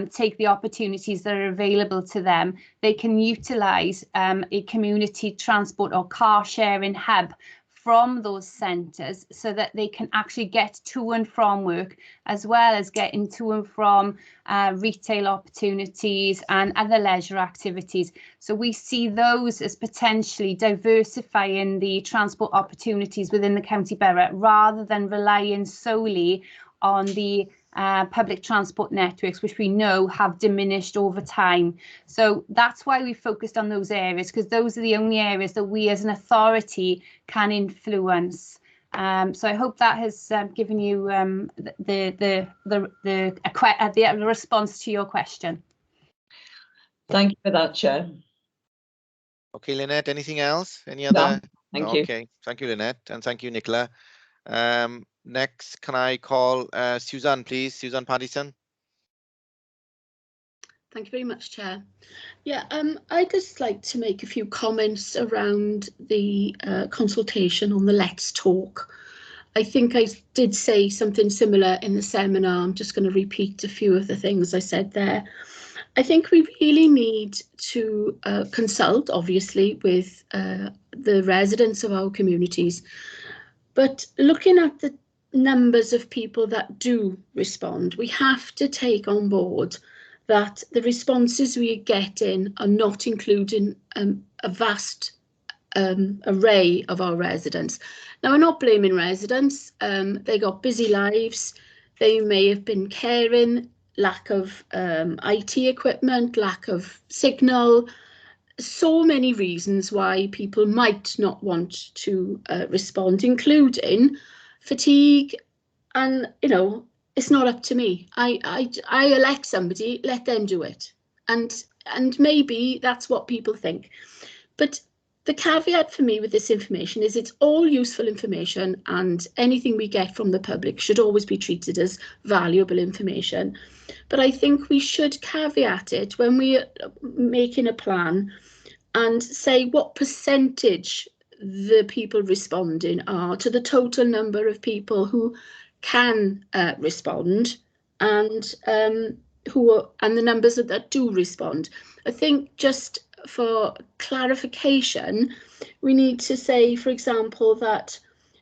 take the opportunities that are available to them, they can utilise a community transport or car sharing hub from those centres so that they can actually get to and from work as well as getting to and from retail opportunities and other leisure activities. So we see those as potentially diversifying the transport opportunities within the county borough rather than relying solely on the public transport networks, which we know have diminished over time. So that's why we focused on those areas, because those are the only areas that we as an authority can influence. So I hope that has given you the response to your question. Thank you for that, Chair. Okay, Lynette, anything else? Any other? No, thank you. Okay, thank you, Lynette, and thank you, Nicola. Next, can I call Susan, please? Susan Paddison. Thank you very much, Chair. Yeah, I'd just like to make a few comments around the consultation on the Let's Talk. I think I did say something similar in the seminar. I'm just going to repeat a few of the things I said there. I think we really need to consult, obviously, with the residents of our communities. But looking at the numbers of people that do respond, we have to take on board that the responses we are getting are not including a vast array of our residents. Now, we're not blaming residents. They got busy lives. They may have been caring, lack of IT equipment, lack of signal, so many reasons why people might not want to respond, including fatigue. And, you know, it's not up to me. I elect somebody, let them do it. And maybe that's what people think. But the caveat for me with this information is it's all useful information, and anything we get from the public should always be treated as valuable information. But I think we should caveat it when we're making a plan and say what percentage the people responding are to the total number of people who can respond, and the numbers that do respond. I think just for clarification, we need to say, for example, that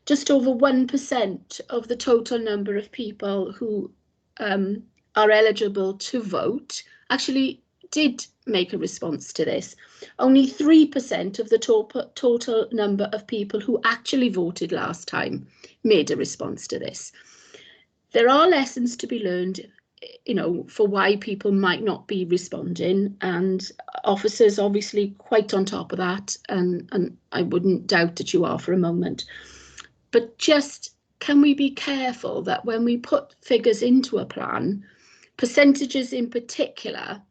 just over 1% of the total number of people who are eligible to vote actually did make a response to this. Only 3% of the total number of people who actually voted last time made a response to this. There are lessons to be learned, you know, for why people might not be responding, and officers obviously quite on top of that, and I wouldn't doubt that you are for a moment. But just, can we be careful that when we put figures into a plan, percentages in particular,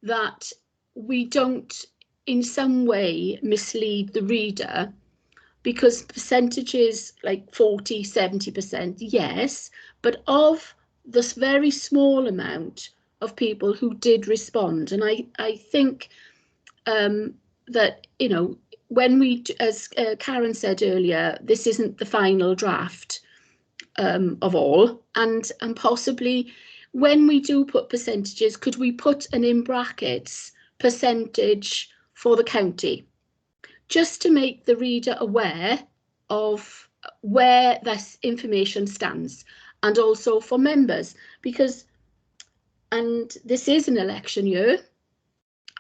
that we don't in some way mislead the reader, because percentages like 40, 70%, yes, but of this very small amount of people who did respond. And I think that, you know, when we, as Karen said earlier, this isn't the final draft of all, and possibly when we do put percentages, could we put an in brackets percentage for the county, just to make the reader aware of where this information stands, and also for members, because, and this is an election year,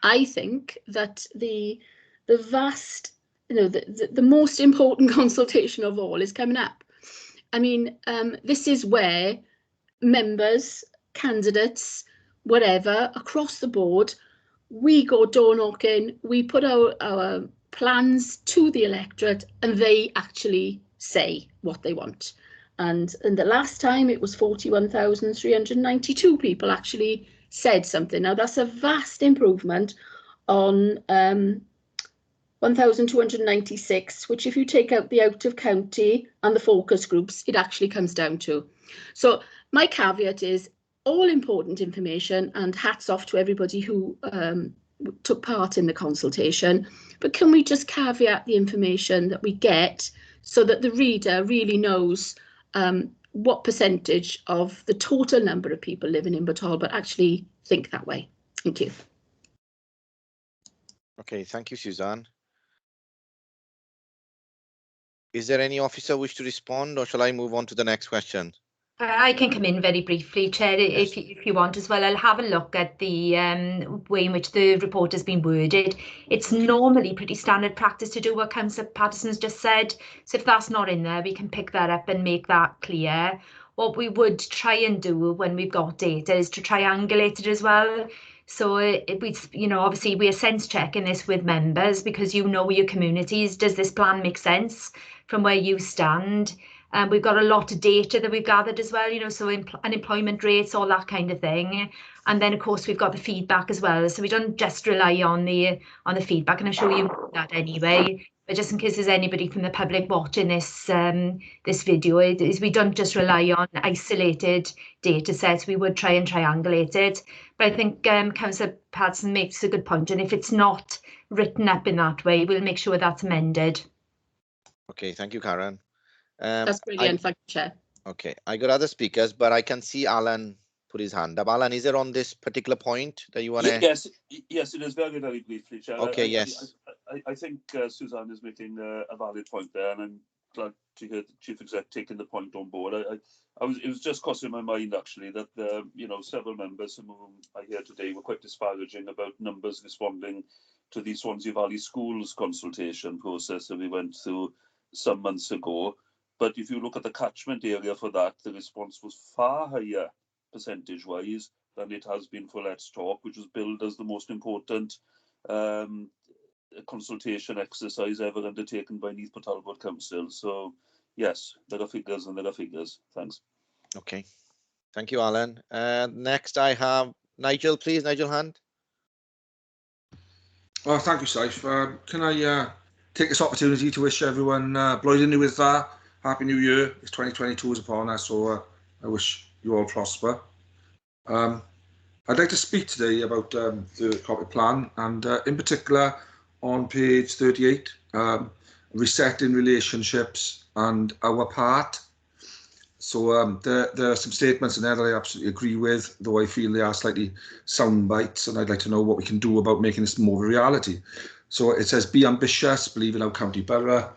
I think that the vast, you know, the most important consultation of all is coming up. I mean, this is where members, candidates, whatever, across the board, we go door knocking, we put our plans to the electorate, and they actually say what they want. And the last time it was 41,392 people actually said something. Now that's a vast improvement on 1,296, which if you take out the out of county and the focus groups, it actually comes down to. So my caveat is all important information, and hats off to everybody who took part in the consultation. But can we just caveat the information that we get so that the reader really knows what percentage of the total number of people living in Talbot actually think that way? Thank you. Okay, thank you, Suzanne. Is there any officer wish to respond, or shall I move on to the next question? I can come in very briefly, Chair, Yes. if you want as well. I'll have a look at the way in which the report has been worded. It's normally pretty standard practice to do what Councillor Patterson's just said. So if that's not in there, we can pick that up and make that clear. What we would try and do when we've got data is to triangulate it as well. So obviously we're sense checking this with members, because you know your communities. Does this plan make sense from where you stand? We've got a lot of data that we've gathered as well, you know, so unemployment rates, all that kind of thing. And then, of course, we've got the feedback as well. So we don't just rely on the feedback, and I'm sure you know that anyway. But just in case there's anybody from the public watching this this video, is we don't just rely on isolated data sets. We would try and triangulate it. But I think Councillor Patterson makes a good point, and if it's not written up in that way, we'll make sure that's amended. Okay, thank you, Karen. That's brilliant, thank you, Chair. Okay, I got other speakers, but I can see Alan put his hand up. Alan, is it on this particular point that you want to? Yes, it is very, very briefly, Chair. Okay, yes. I think Suzanne is making a valid point there, and I'm glad to hear the Chief Exec taking the point on board. It was just crossing my mind actually that several members, some of whom I hear today, were quite disparaging about numbers responding to the Swansea Valley Schools consultation process that we went through some months ago. But if you look at the catchment area for that, the response was far higher percentage-wise than it has been for Let's Talk, which was billed as the most important consultation exercise ever undertaken by Neath Talbot Council. So yes, there are figures and there are figures. Thanks. Okay, thank you, Alan. Next I have Nigel, please. Nigel Hand. Well, thank you, Saif. Can I take this opportunity to wish everyone Blwyddyn Newydd Dda, Happy New Year. It's 2022 is upon us, so I wish you all prosper. I'd like to speak today about the corporate plan, and in particular on page 38, resetting relationships and our part. So there are some statements in there that I absolutely agree with, though I feel they are slightly sound bites, and I'd like to know what we can do about making this more of a reality. So it says, be ambitious, believe in our county borough.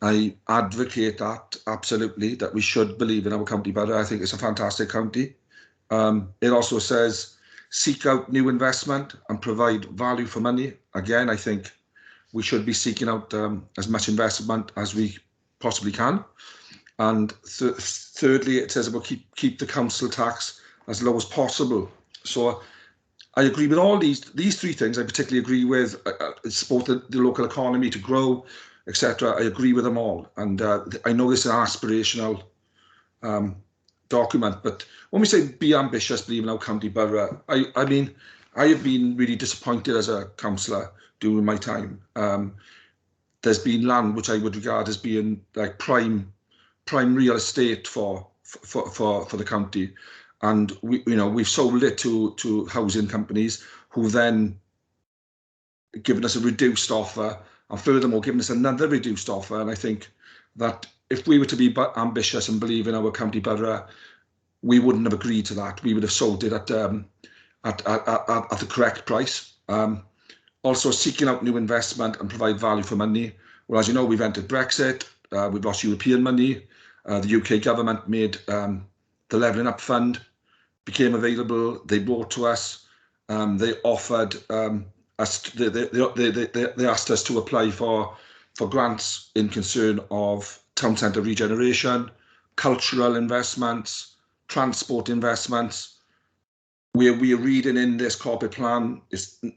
I advocate that, absolutely, that we should believe in our county borough. I think it's a fantastic county. It also says, seek out new investment and provide value for money. Again, I think we should be seeking out as much investment as we possibly can. And thirdly, it says about keep the council tax as low as possible. So I agree with all these three things. I particularly agree with support the local economy to grow, etc. I agree with them all. And I know this is an aspirational document, but when we say be ambitious, believe in our county borough, I mean, I have been really disappointed as a councillor during my time. There's been land which I would regard as being like prime real estate for the county, and we've sold it to housing companies who then given us a reduced offer, and furthermore given us another reduced offer. And I think that if we were to be ambitious and believe in our county borough, we wouldn't have agreed to that. We would have sold it at the correct price. Also seeking out new investment and provide value for money. Well, as you know, we've entered Brexit. We've lost European money. The UK government made the Levelling Up Fund, became available. They brought to us. They offered us. They asked us to apply for grants in concern of town centre regeneration, cultural investments, transport investments. We're reading in this corporate plan.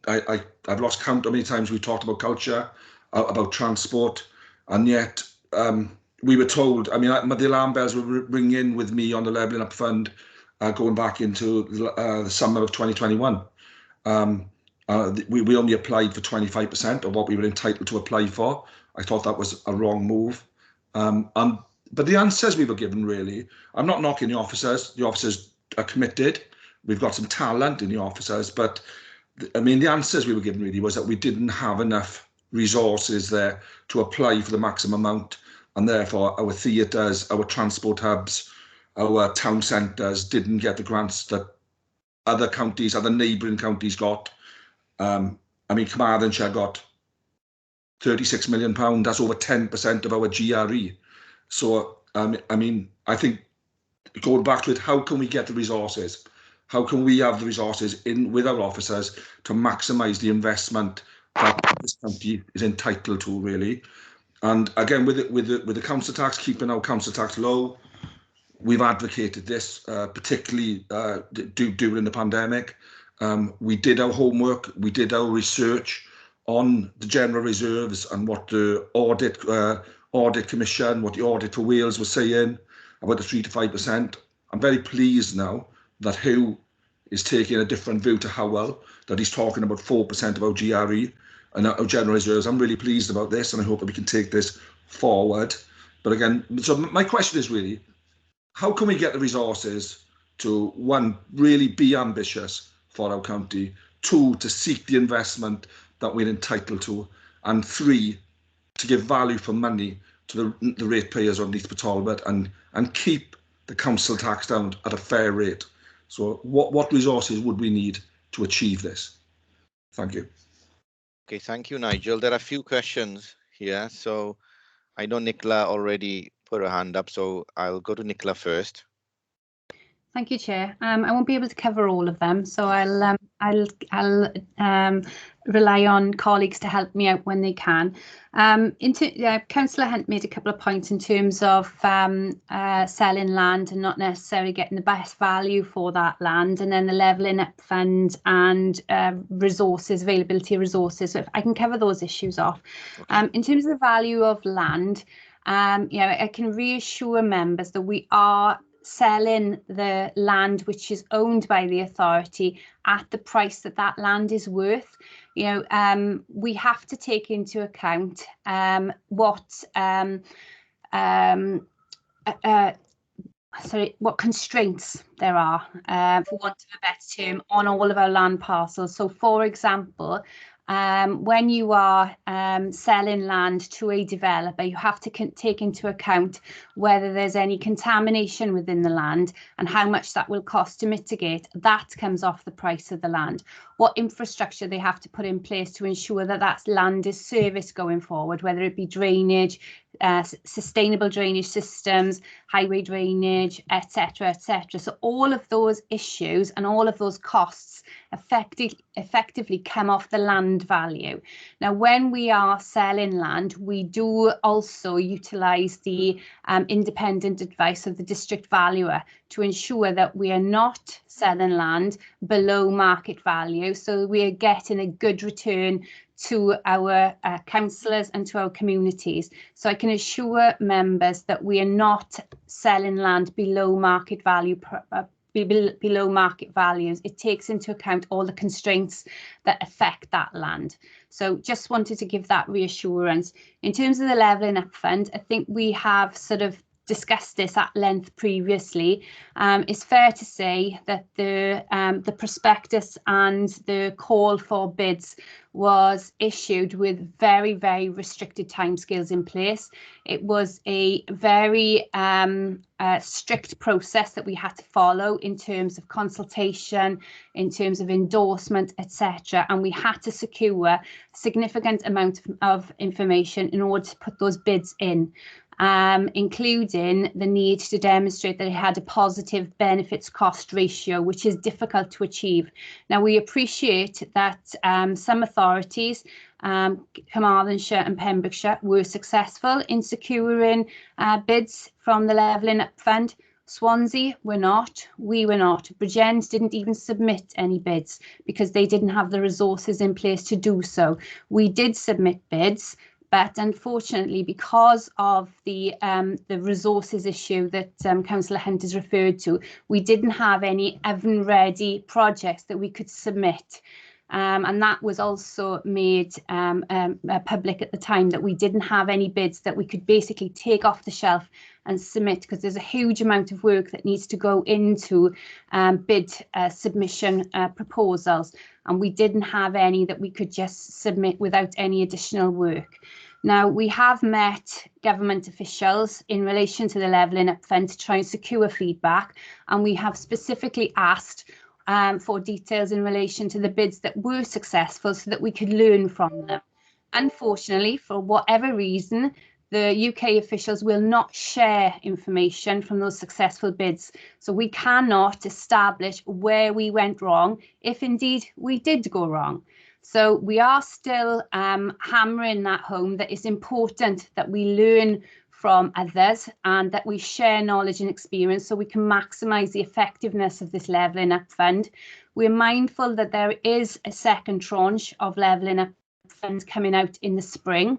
I've lost count how many times we talked about culture, about transport, and yet. We were told, I mean, the alarm bells were ringing with me on the Levelling Up Fund going back into the summer of 2021. We only applied for 25% of what we were entitled to apply for. I thought that was a wrong move. But the answers we were given, really, I'm not knocking the officers. The officers are committed. We've got some talent in the officers. But, I mean, the answers we were given, really, was that we didn't have enough resources there to apply for the maximum amount. And therefore, our theatres, our transport hubs, our town centres didn't get the grants that other counties, other neighbouring counties got. I mean, Carmarthenshire got £36 million. That's over 10% of our GRE. So, I mean, I think going back to it, how can we get the resources? How can we have the resources in with our officers to maximise the investment that this county is entitled to, really? And again, with the council tax, keeping our council tax low, we've advocated this, particularly during the pandemic. We did our homework, we did our research on the general reserves and what the audit commission, what the audit for Wales was saying about the 3 to 5%. I'm very pleased now that Hugh is taking a different view to Howell, that he's talking about 4% of our GRE. And our general reserves. I'm really pleased about this, and I hope that we can take this forward. But again, so my question is really, how can we get the resources to, one, really be ambitious for our county, two, to seek the investment that we're entitled to, and three, to give value for money to the ratepayers on Neath Talbot and keep the council tax down at a fair rate. So what resources would we need to achieve this? Thank you. Okay, thank you, Nigel. There are a few questions here. So I know Nicola already put her hand up, so I'll go to Nicola first. Thank you, Chair. I won't be able to cover all of them, so I'll rely on colleagues to help me out when they can. Councillor Hunt made a couple of points in terms of selling land and not necessarily getting the best value for that land, and then the levelling up fund and resources, availability of resources. So if I can cover those issues off. Okay. In terms of the value of land, I can reassure members that we are selling the land which is owned by the authority at the price that that land is worth. We have to take into account what constraints there are, for want of a better term, on all of our land parcels. So, for example, when you are selling land to a developer, you have to take into account whether there's any contamination within the land and how much that will cost to mitigate. That comes off the price of the land. What infrastructure they have to put in place to ensure that that land is serviced going forward, whether it be drainage, sustainable drainage systems, highway drainage, etc., etc. So all of those issues and all of those costs effectively come off the land value. Now, when we are selling land, we do also utilise the independent advice of the district valuer to ensure that we are not selling land below market value, so we are getting a good return to our councillors and to our communities. So I can assure members that we are not selling land below market value, below market values. It takes into account all the constraints that affect that land. So just wanted to give that reassurance. In terms of the levelling up fund, I think we have sort of discussed this at length previously. It's fair to say that the prospectus and the call for bids was issued with very, very restricted timescales in place. It was a very strict process that we had to follow in terms of consultation, in terms of endorsement, etc. And we had to secure a significant amount of information in order to put those bids in. Including the need to demonstrate that it had a positive benefits cost ratio, which is difficult to achieve. Now, we appreciate that some authorities, Carmarthenshire and Pembrokeshire, were successful in securing bids from the levelling up fund. Swansea were not, we were not. Bridgend didn't even submit any bids because they didn't have the resources in place to do so. We did submit bids, but unfortunately, because of the resources issue that Councillor Hunt has referred to, we didn't have any oven-ready projects that we could submit. And that was also made public at the time, that we didn't have any bids that we could basically take off the shelf and submit, because there's a huge amount of work that needs to go into bid submission proposals. And we didn't have any that we could just submit without any additional work. Now, we have met government officials in relation to the levelling up fund to try and secure feedback, and we have specifically asked for details in relation to the bids that were successful so that we could learn from them. Unfortunately, for whatever reason, the UK officials will not share information from those successful bids. So we cannot establish where we went wrong, if indeed we did go wrong. So we are still hammering that home, that it's important that we learn from others and that we share knowledge and experience so we can maximise the effectiveness of this levelling up fund. We're mindful that there is a second tranche of levelling up funds coming out in the spring,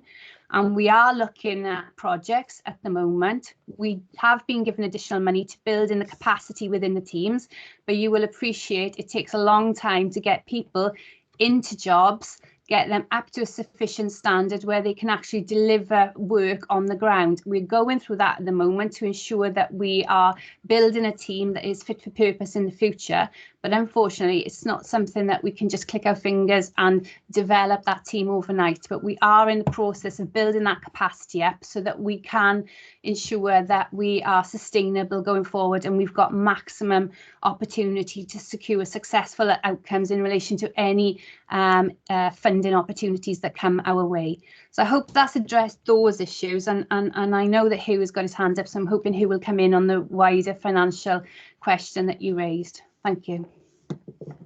and we are looking at projects at the moment. We have been given additional money to build in the capacity within the teams, but you will appreciate it takes a long time to get people into jobs, get them up to a sufficient standard where they can actually deliver work on the ground. We're going through that at the moment to ensure that we are building a team that is fit for purpose in the future. But unfortunately, it's not something that we can just click our fingers and develop that team overnight. But we are in the process of building that capacity up so that we can ensure that we are sustainable going forward, and we've got maximum opportunity to secure successful outcomes in relation to any funding opportunities that come our way. So I hope that's addressed those issues, and I know that Hugh has got his hand up, so I'm hoping Hugh will come in on the wider financial question that you raised. Thank you.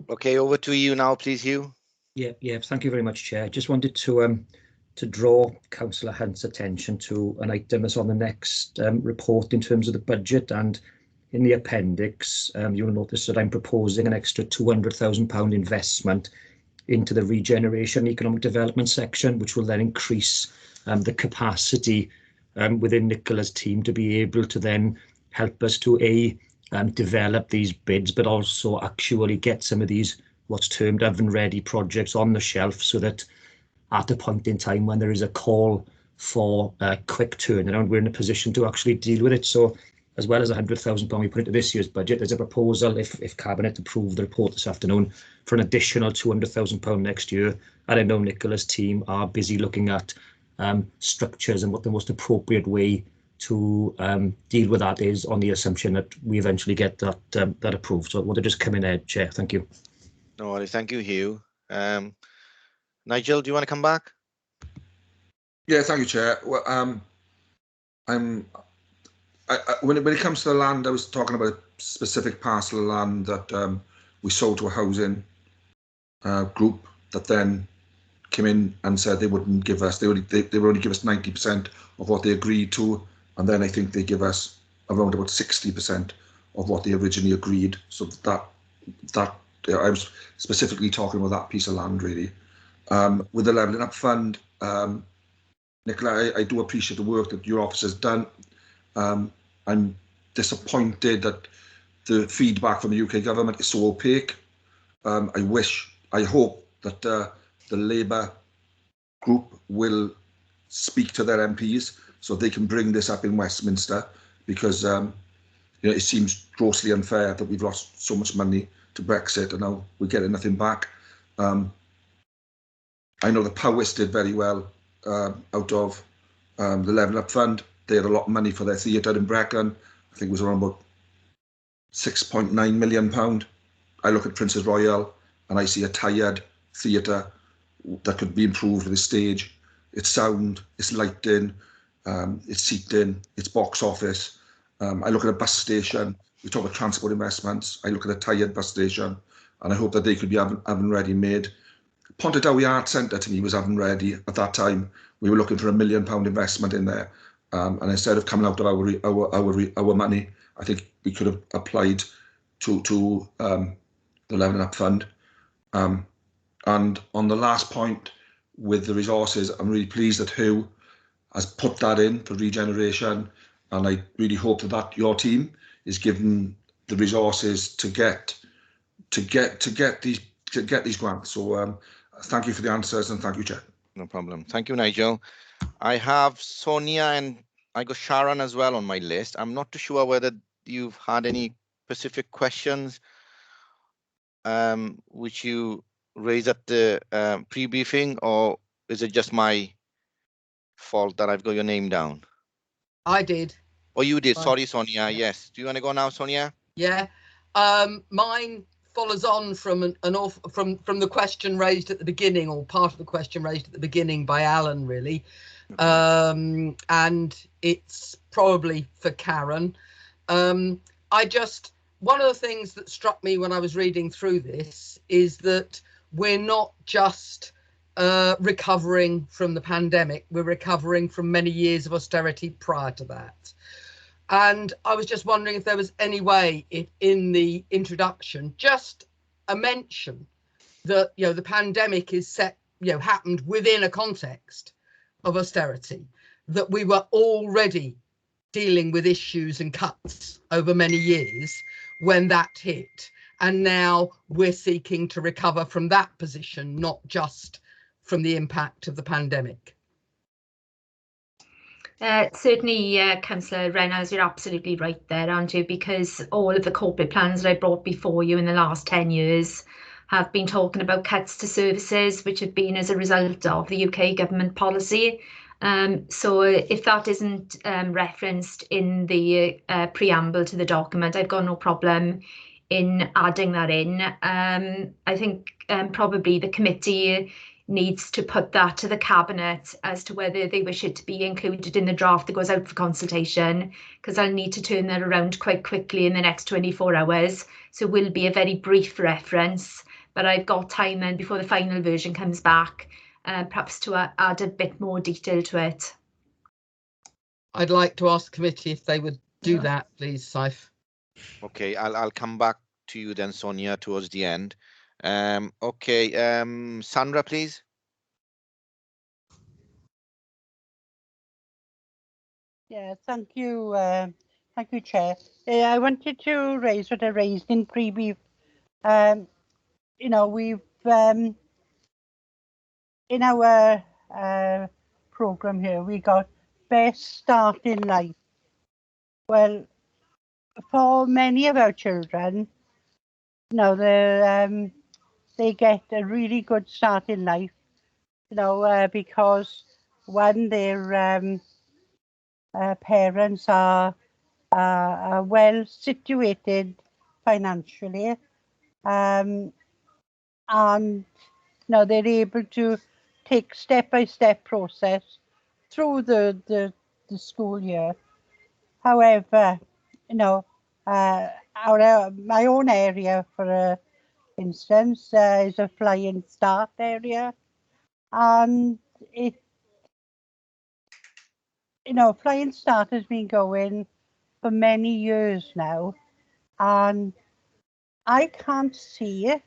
Okay, over to you now, please, Hugh. Yeah, thank you very much, Chair. I just wanted to draw Councillor Hunt's attention to an item that's on the next report in terms of the budget, and in the appendix, you'll notice that I'm proposing an extra £200,000 investment into the regeneration economic development section, which will then increase the capacity within Nicola's team to be able to then help us to develop these bids, but also actually get some of these what's termed oven-ready projects on the shelf, so that at a point in time when there is a call for a quick turnaround, we're in a position to actually deal with it. So as well as £100,000 we put into this year's budget, there's a proposal, if Cabinet approve the report this afternoon, for an additional £200,000 next year. And I know Nicola's team are busy looking at structures and what the most appropriate way to deal with that is, on the assumption that we eventually get that approved. So I want to just come in ahead, Chair. Thank you. No worries. Thank you, Hugh. Nigel, do you want to come back? Yeah, thank you, Chair. Well, when it comes to the land, I was talking about a specific parcel of land that we sold to a housing group that then came in and said they wouldn't give us, they would only give us 90% of what they agreed to, and then I think they give us around about 60% of what they originally agreed. So that I was specifically talking about that piece of land, really. With the Levelling Up Fund, Nicola, I do appreciate the work that your office has done. I'm disappointed that the feedback from the UK government is so opaque. I hope that the Labour group will speak to their MPs so they can bring this up in Westminster, because it seems grossly unfair that we've lost so much money to Brexit and now we're getting nothing back. I know the Powys did very well out of the Levelling Up Fund. They had a lot of money for their theatre in Brecon. I think it was around about £6.9 million. I look at Princess Royal and I see a tired theatre that could be improved with a stage. It's sound, it's lighting, it's seating, it's box office. I look at a bus station. We talk about transport investments. I look at a tired bus station, and I hope that they could be oven ready made. Pontardawe Art Centre to me was oven ready at that time. We were looking for £1 million investment in there, and instead of coming out of our money, I think we could have applied to the Levelling Up Fund. And on the last point with the resources, I'm really pleased that Hugh has put that in for regeneration, and I really hope that your team is given the resources to get these grants. So thank you for the answers, and thank you, Chair. No problem. Thank you, Nigel. I have Sonia and I got Sharon as well on my list. I'm not too sure whether you've had any specific questions which you raised at the pre-briefing, or is it just my fault that I've got your name down? I did. Oh, you did. Sorry, Sonia. Yes. Do you want to go now, Sonia? Yeah. Mine follows on from from the question raised at the beginning, or part of the question raised at the beginning by Alan, really. Okay. And it's probably for Karen. One of the things that struck me when I was reading through this is that we're not just recovering from the pandemic, we're recovering from many years of austerity prior to that. And I was just wondering if there was any way in the introduction, just a mention that, the pandemic is happened within a context of austerity, that we were already dealing with issues and cuts over many years when that hit. And now we're seeking to recover from that position, not just from the impact of the pandemic. Certainly, Councillor Reynolds, you're absolutely right there, aren't you? Because all of the corporate plans that I brought before you in the last 10 years have been talking about cuts to services, which have been as a result of the UK government policy. So if that isn't referenced in the preamble to the document, I've got no problem in adding that in. I think probably the committee needs to put that to the Cabinet as to whether they wish it to be included in the draft that goes out for consultation, because I'll need to turn that around quite quickly in the next 24 hours. So it will be a very brief reference, but I've got time then before the final version comes back, perhaps to add a bit more detail to it. I'd like to ask the committee if they would do that, please, Saif. Okay, I'll come back to you then, Sonia, towards the end. Okay, Sandra, please. Yeah, thank you, Chair. I wanted to raise what I raised in previous. You know, we've in our program here, we got best start in life. Well, for many of our children, you know, they get a really good start in life, you know, because when their parents are well situated financially, and you know, they're able to take step-by-step process through the school year. However, you know, my own area, for instance, is a Flying Start area, and it, you know, Flying Start has been going for many years now, and I can't see it,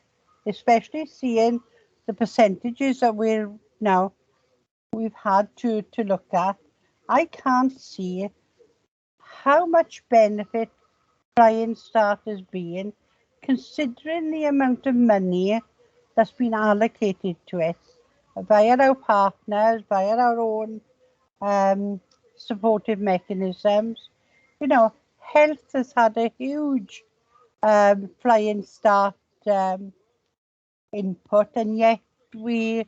especially seeing the percentages that we've had to look at. I can't see how much benefit Flying Start has been, considering the amount of money that's been allocated to it via our partners, via our own supportive mechanisms. You know, health has had a huge Flying Start input, and yet we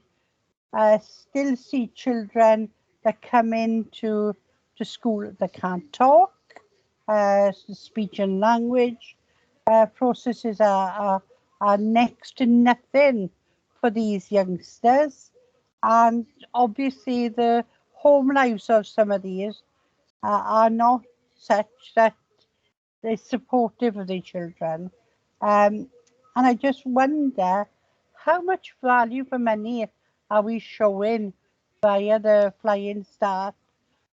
still see children that come into school that can't talk. The speech and language processes are next to nothing for these youngsters, and obviously the home lives of some of these are not such that they're supportive of the children, and I just wonder how much value for money are we showing via the Flying Start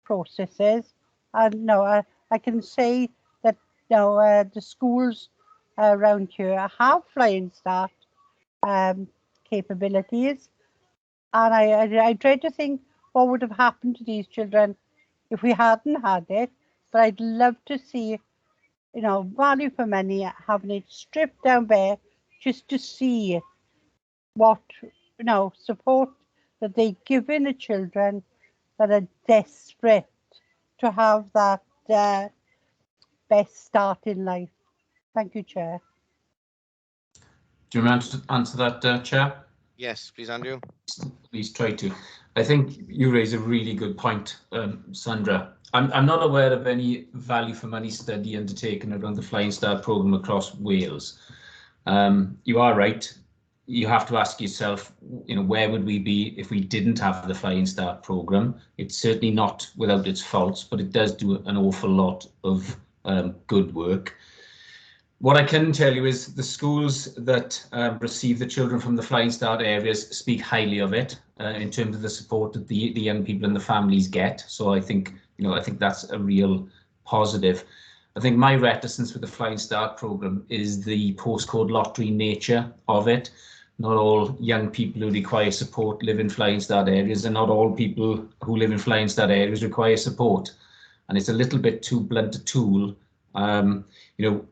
processes. And no, I can say that the schools around here have Flying Start capabilities, and I dread to think what would have happened to these children if we hadn't had it. But I'd love to see, you know, value for money, having it stripped down bare, just to see what, you know, support that they're giving the children that are desperate to have that best start in life. Thank you, Chair. Do you want to answer that, Chair? Yes, please, Andrew. Please try to. I think you raise a really good point, Sandra. I'm not aware of any value for money study undertaken around the Flying Start programme across Wales. You are right. You have to ask yourself, you know, where would we be if we didn't have the Flying Start programme? It's certainly not without its faults, but it does do an awful lot of good work. What I can tell you is the schools that receive the children from the Flying Start areas speak highly of it in terms of the support that the young people and the families get. So I think, you know, I think that's a real positive. I think my reticence with the Flying Start programme is the postcode lottery nature of it. Not all young people who require support live in Flying Start areas, and not all people who live in Flying Start areas require support. And it's a little bit too blunt a tool. You know,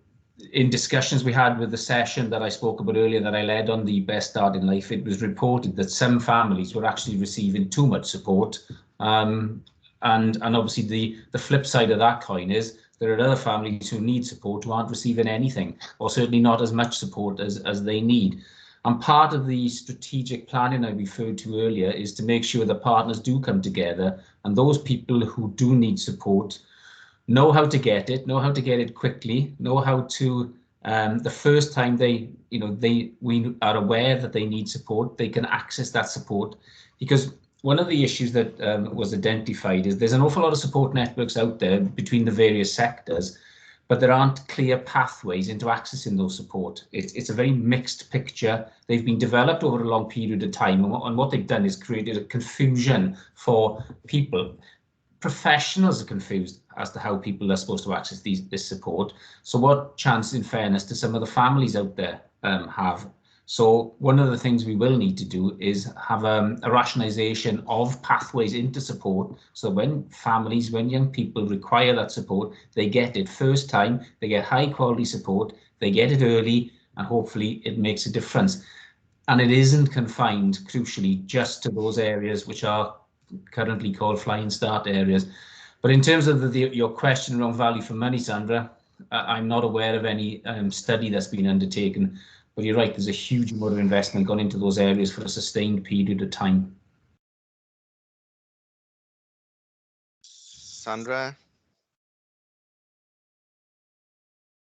in discussions we had with the session that I spoke about earlier that I led on the best start in life, it was reported that some families were actually receiving too much support, and And obviously the flip side of that coin is there are other families who need support who aren't receiving anything, or certainly not as much support as they need. And part of the strategic planning I referred to earlier is to make sure that partners do come together, and those people who do need support know how to get it quickly, know how to, the first time we are aware that they need support, they can access that support. Because one of the issues that was identified is there's an awful lot of support networks out there between the various sectors, but there aren't clear pathways into accessing those support. It's a very mixed picture. They've been developed over a long period of time, and what they've done is created a confusion for people. Professionals are confused as to how people are supposed to access this support. So what chance, in fairness, do some of the families out there have? So one of the things we will need to do is have a rationalisation of pathways into support. So when young people require that support, they get it first time, they get high quality support, they get it early, and hopefully it makes a difference. And it isn't confined, crucially, just to those areas which are currently called flying start areas. But in terms of your question around value for money, Sandra, I'm not aware of any study that's been undertaken. But you're right, there's a huge amount of investment gone into those areas for a sustained period of time. Sandra?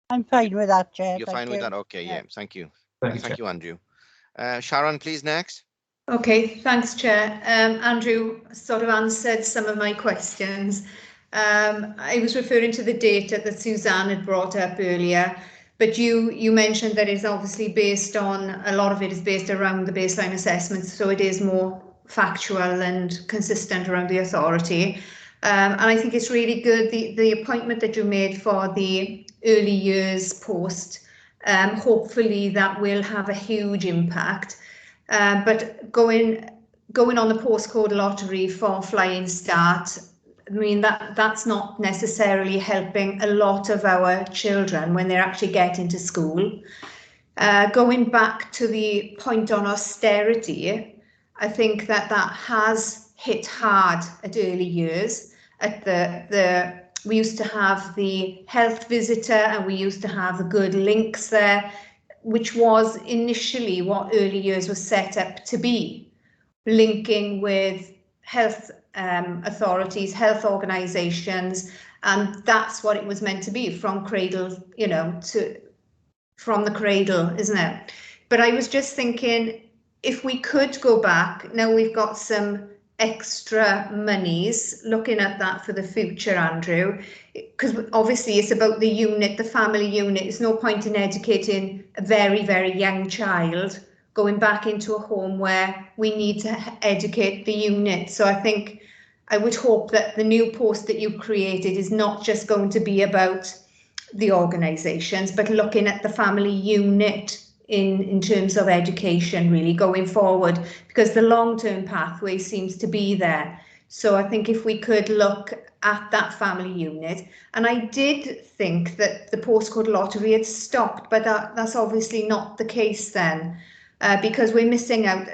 I'm fine with that, Chair. You're thank fine you. with that? Okay, yeah, thank you. Thank you, Andrew. Sharon, please, next. Okay, thanks, Chair. Andrew sort of answered some of my questions. I was referring to the data that Suzanne had brought up earlier, but you mentioned that it's obviously based on, a lot of it is based around the baseline assessments, so it is more factual and consistent around the authority. And I think it's really good, the appointment that you made for the early years post, hopefully that will have a huge impact. But going on the postcode lottery for Flying Start, I mean, that's not necessarily helping a lot of our children when they're actually getting to school. Going back to the point on austerity, I think that has hit hard at early years. We used to have the health visitor and we used to have the good links there, which was initially what early years was set up to be, linking with health authorities, health organisations, and that's what it was meant to be, from cradle, from the cradle, isn't it? But I was just thinking, if we could go back, now we've got some extra monies, looking at that for the future, Andrew, because obviously it's about the unit, the family unit. It's no point in educating a very, very young child going back into a home where we need to educate the unit. So I think I would hope that the new post that you've created is not just going to be about the organisations, but looking at the family unit in terms of education, really going forward, because the long-term pathway seems to be there. So I think if we could look at that family unit, and I did think that the postcode lottery had stopped, but that's obviously not the case then, because we're missing out.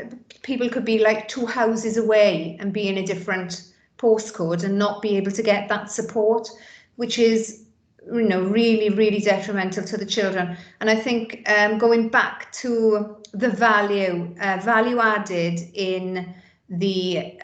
People could be like 2 houses away and be in a different postcode and not be able to get that support, which is really, really detrimental to the children. And I think going back to the value added in the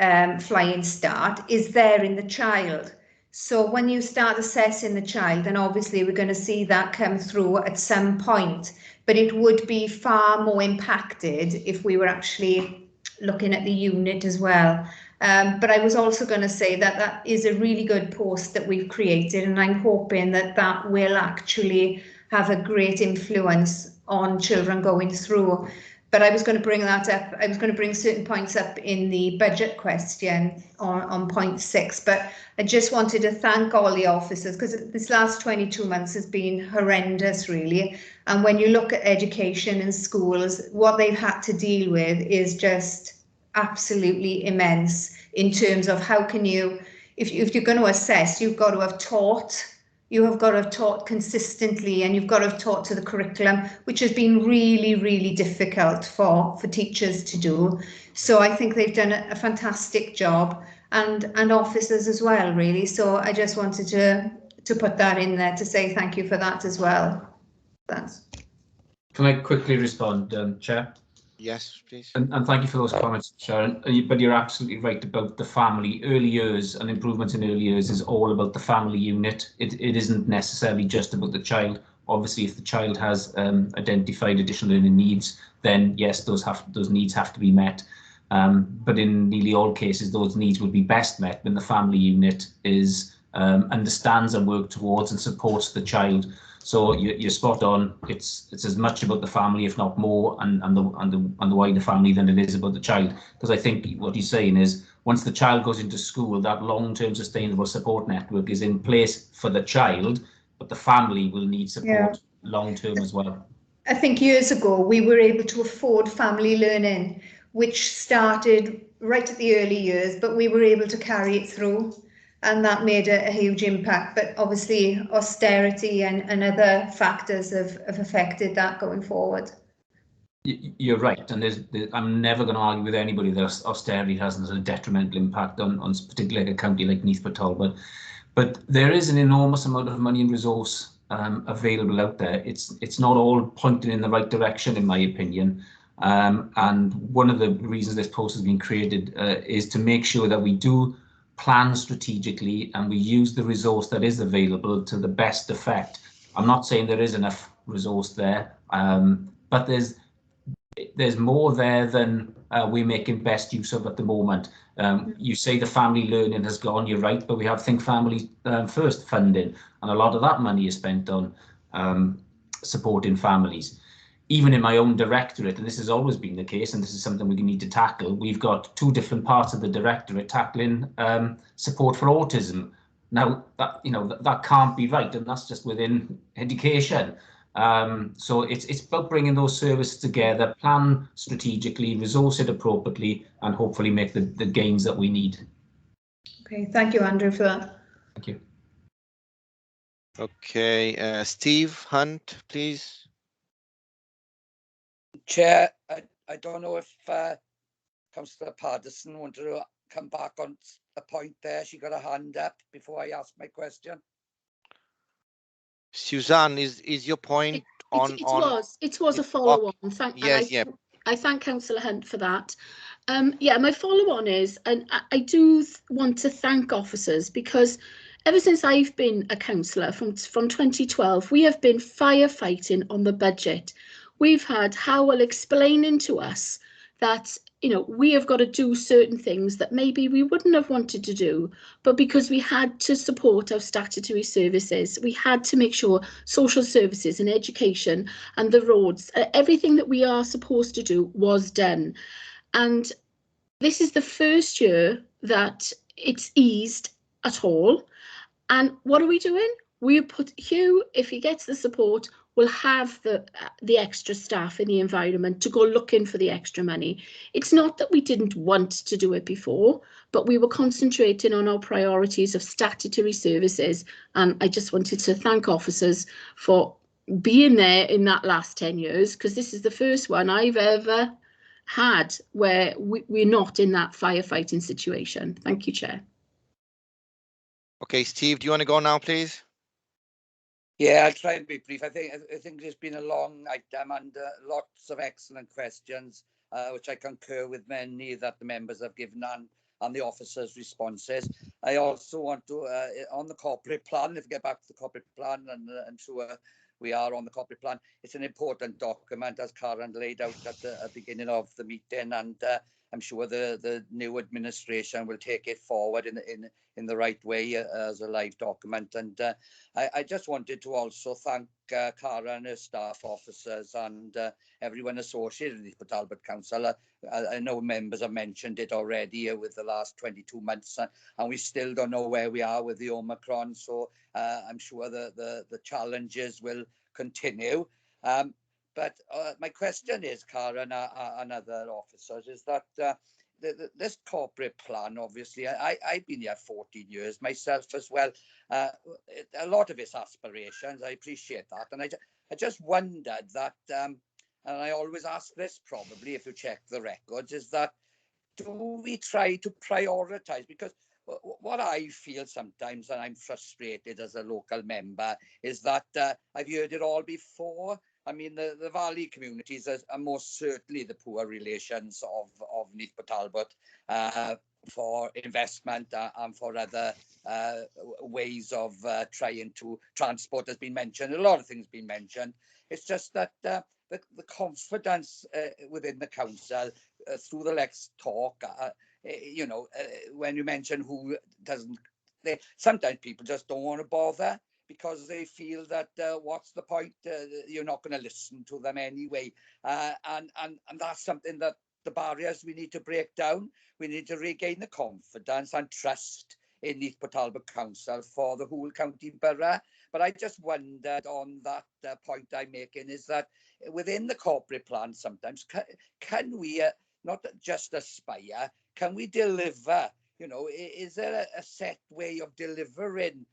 Flying Start is there in the child. So when you start assessing the child, and obviously we're going to see that come through at some point, but it would be far more impacted if we were actually looking at the unit as well. But I was also going to say that is a really good post that we've created, and I'm hoping that will actually have a great influence on children going through. But I was going to bring that up. I was going to bring certain points up in the budget question on point 6. But I just wanted to thank all the officers, because this last 22 months has been horrendous, really. And when you look at education in schools, what they've had to deal with is just absolutely immense in terms of how can you, if you're going to assess, you've got to have taught. You have got to have taught consistently, and you've got to have taught to the curriculum, which has been really, really difficult for teachers to do. So I think they've done a fantastic job. and officers as well, really. So I just wanted to put that in there to say thank you for that as well. Thanks. Can I quickly respond, Chair? Yes, please. And thank you for those comments, Sharon. But you're absolutely right about the family. Early years and improvements in early years is all about the family unit. It isn't necessarily just about the child. Obviously, if the child has identified additional learning needs, then yes, those needs have to be met. But in nearly all cases, those needs would be best met when the family unit is understands and works towards and supports the child. So you're spot on. It's as much about the family, if not more, and the wider family than it is about the child. Because I think what he's saying is, once the child goes into school, that long-term sustainable support network is in place for the child, but the family will need support long-term as well. I think years ago we were able to afford family learning, which started right at the early years, but we were able to carry it through. And that made a huge impact, but obviously austerity and other factors have affected that going forward. You're right, and I'm never going to argue with anybody that austerity has a detrimental impact on particularly like a county like Neath or Talbot. But there is an enormous amount of money and resource available out there. It's not all pointing in the right direction, in my opinion. And one of the reasons this post has been created is to make sure that we do plan strategically and we use the resource that is available to the best effect. I'm not saying there is enough resource there, but there's more there than we're making best use of at the moment. You say the family learning has gone, you're right, but we have Think Family First funding, and a lot of that money is spent on supporting families. Even in my own directorate, and this has always been the case, and this is something we need to tackle, we've got two different parts of the directorate tackling support for autism. Now, that can't be right, and that's just within education. So it's about bringing those services together, plan strategically, resource it appropriately, and hopefully make the gains that we need. Okay, thank you, Andrew, for that. Thank you. Okay, Steve Hunt, please. Chair, I don't know if Councillor Paterson wanted to come back on a point there. She got a hand up before I asked my question. Suzanne, is your point It was a follow-on. I thank Councillor Hunt for that. Yeah, my follow-on is, and I do want to thank officers, because ever since I've been a councillor from 2012, we have been firefighting on the budget. We've had Howell explaining to us that, we have got to do certain things that maybe we wouldn't have wanted to do, but because we had to support our statutory services, we had to make sure social services and education and the roads, everything that we are supposed to do was done. And this is the first year that it's eased at all. And what are we doing? We put Hugh, if he gets the support, will have the extra staff in the environment to go looking for the extra money. It's not that we didn't want to do it before, but we were concentrating on our priorities of statutory services. And I just wanted to thank officers for being there in that last 10 years, because this is the first one I've ever had where we're not in that firefighting situation. Thank you, Chair. Okay, Steve, do you want to go now, please? Yeah, I'll try and be brief. I think there's been a long item and lots of excellent questions, which I concur with many that the members have given and the officers' responses. I also want to, on the corporate plan, if we get back to the corporate plan, and I'm sure we are on the corporate plan, it's an important document, as Karen laid out at the beginning of the meeting, and I'm sure the new administration will take it forward in the right way as a live document. And I just wanted to also thank Karen, her staff, officers, and everyone associated with the Talbot Council. I know members have mentioned it already with the last 22 months, and we still don't know where we are with the Omicron. So I'm sure the challenges will continue. But my question is, Karen and other officers, is that this corporate plan, obviously, I've been here 14 years myself as well. A lot of it's aspirations. I appreciate that. And I just wondered that, and I always ask this probably if you check the records, is that do we try to prioritise? Because what I feel sometimes, and I'm frustrated as a local member, is that I've heard it all before. I mean, the Valley communities are most certainly the poor relations of Neath Talbot for investment and for other ways of trying to transport has been mentioned. A lot of things been mentioned. It's just that the confidence within the council through the Let's Talk, you know, when you mention who doesn't, sometimes people just don't want to bother because they feel that what's the point? You're not going to listen to them anyway, and that's something that the barriers we need to break down. We need to regain the confidence and trust in Neath Talbot Council for the whole county borough. But I just wondered on that point I'm making is that within the corporate plan, sometimes can we not just aspire, can we deliver? You know, is there a set way of delivering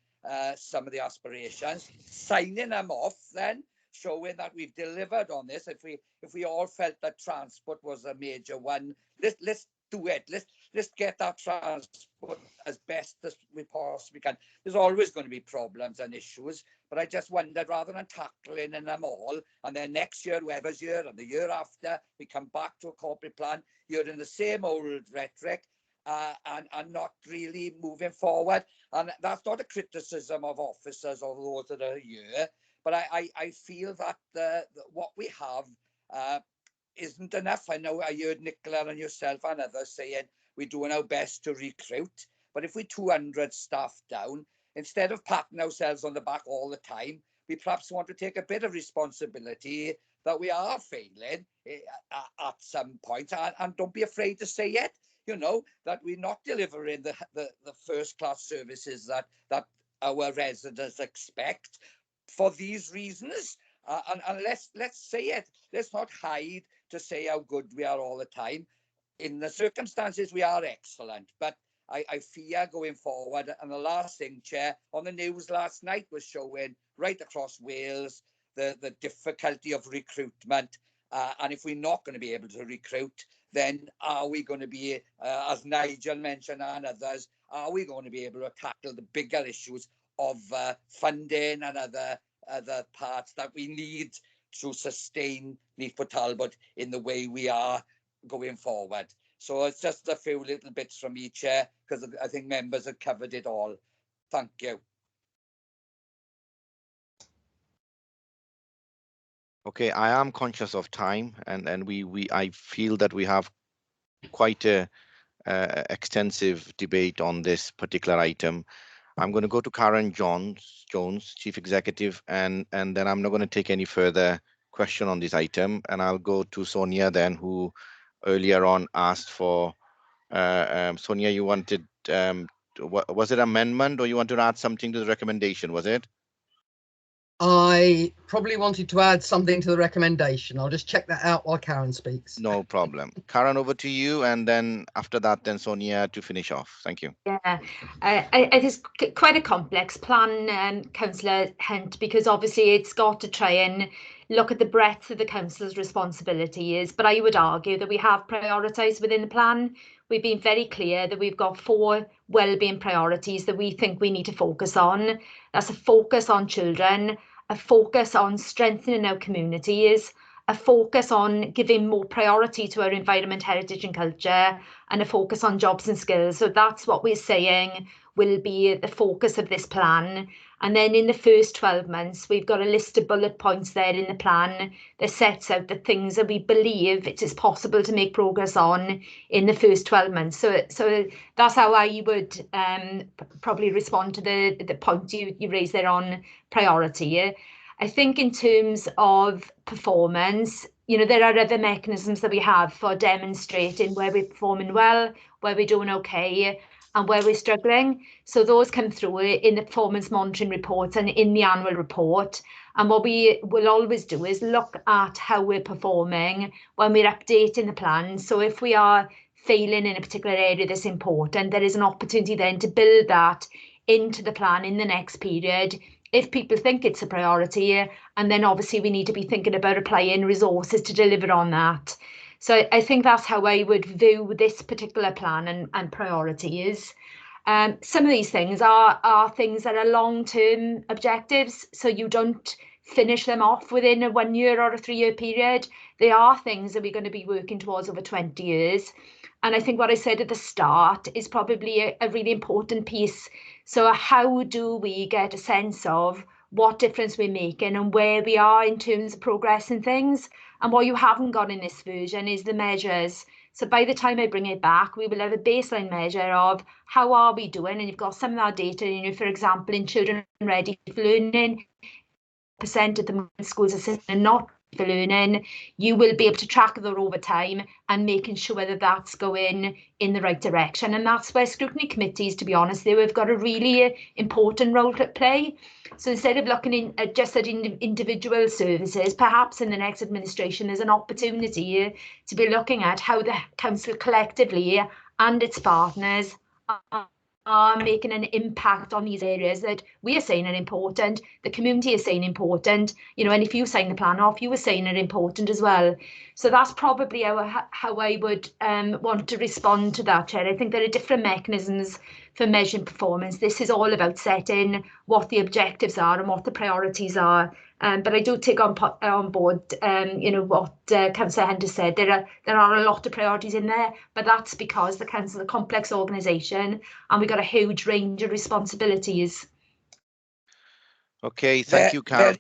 some of the aspirations, signing them off then, showing that we've delivered on this? If we all felt that transport was a major one, let's do it. Let's get that transport as best as we possibly can. There's always going to be problems and issues, but I just wondered, rather than tackling them all, and then next year, whoever's year, and the year after, we come back to a corporate plan, you're in the same old rhetoric, and not really moving forward. And that's not a criticism of officers or those that are here, but I feel that what we have isn't enough. I know I heard Nicola and yourself and others saying we're doing our best to recruit, but if we're 200 staff down, instead of patting ourselves on the back all the time, we perhaps want to take a bit of responsibility that we are failing at some point, and don't be afraid to say it. You know, that we're not delivering the first class services that our residents expect for these reasons. And let's say it. Let's not hide to say how good we are all the time. In the circumstances, we are excellent, but I fear going forward. And the last thing, Chair, on the news last night was showing right across Wales the difficulty of recruitment. And if we're not going to be able to recruit, then are we going to be, as Nigel mentioned and others, are we going to be able to tackle the bigger issues of funding and other parts that we need to sustain Neath Talbot in the way we are going forward? So it's just a few little bits from me, Chair, because I think members have covered it all. Thank you. Okay, I am conscious of time, and I feel that we have quite a extensive debate on this particular item. I'm going to go to Karen Jones, Chief Executive, and then I'm not going to take any further question on this item, and I'll go to Sonia then, who earlier on asked for. Sonia, you wanted, was it amendment, or you wanted to add something to the recommendation, was it? I probably wanted to add something to the recommendation. I'll just check that out while Karen speaks. No problem. Karen, over to you, and then after that, then Sonia to finish off. Thank you. Yeah, it is quite a complex plan, Councillor Hunt, because obviously it's got to try and look at the breadth of the council's responsibilities. But I would argue that we have prioritised within the plan. We've been very clear that we've got 4 wellbeing priorities that we think we need to focus on. That's a focus on children, a focus on strengthening our communities, a focus on giving more priority to our environment, heritage and culture, and a focus on jobs and skills. So that's what we're saying will be the focus of this plan. And then in the first 12 months, we've got a list of bullet points there in the plan that sets out the things that we believe it is possible to make progress on in the first 12 months. So that's how I would probably respond to the point you raised there on priority. I think in terms of performance, you know, there are other mechanisms that we have for demonstrating where we're performing well, where we're doing okay, and where we're struggling. So those come through in the performance monitoring reports and in the annual report. And what we will always do is look at how we're performing when we're updating the plan. So if we are failing in a particular area that's important, there is an opportunity then to build that into the plan in the next period, if people think it's a priority, and then obviously we need to be thinking about applying resources to deliver on that. So I think that's how I would view this particular plan and priorities. Some of these things are things that are long-term objectives, so you don't finish them off within a 1 year or a 3 year period. They are things that we're going to be working towards over 20 years. And I think what I said at the start is probably a really important piece. So how do we get a sense of what difference we're making and where we are in terms of progress and things? And what you haven't got in this version is the measures. So by the time I bring it back, we will have a baseline measure of how are we doing, and you've got some of that data. You know, for example, in children ready for learning, % of the schools are saying not for learning. You will be able to track that over time and making sure that that's going in the right direction. And that's where scrutiny committees, to be honest, they've got a really important role to play. So instead of looking at just at individual services, perhaps in the next administration there's an opportunity to be looking at how the council collectively and its partners are making an impact on these areas that we are saying are important, the community is saying important, you know, and if you sign the plan off, you were saying are important as well. So that's probably how I would want to respond to that, Chair. I think there are different mechanisms for measuring performance. This is all about setting what the objectives are and what the priorities are. But I do take on board, you know, what Councillor Hunter said. There are a lot of priorities in there, but that's because the council is a complex organisation and we've got a huge range of responsibilities. Okay, thank you, Karen.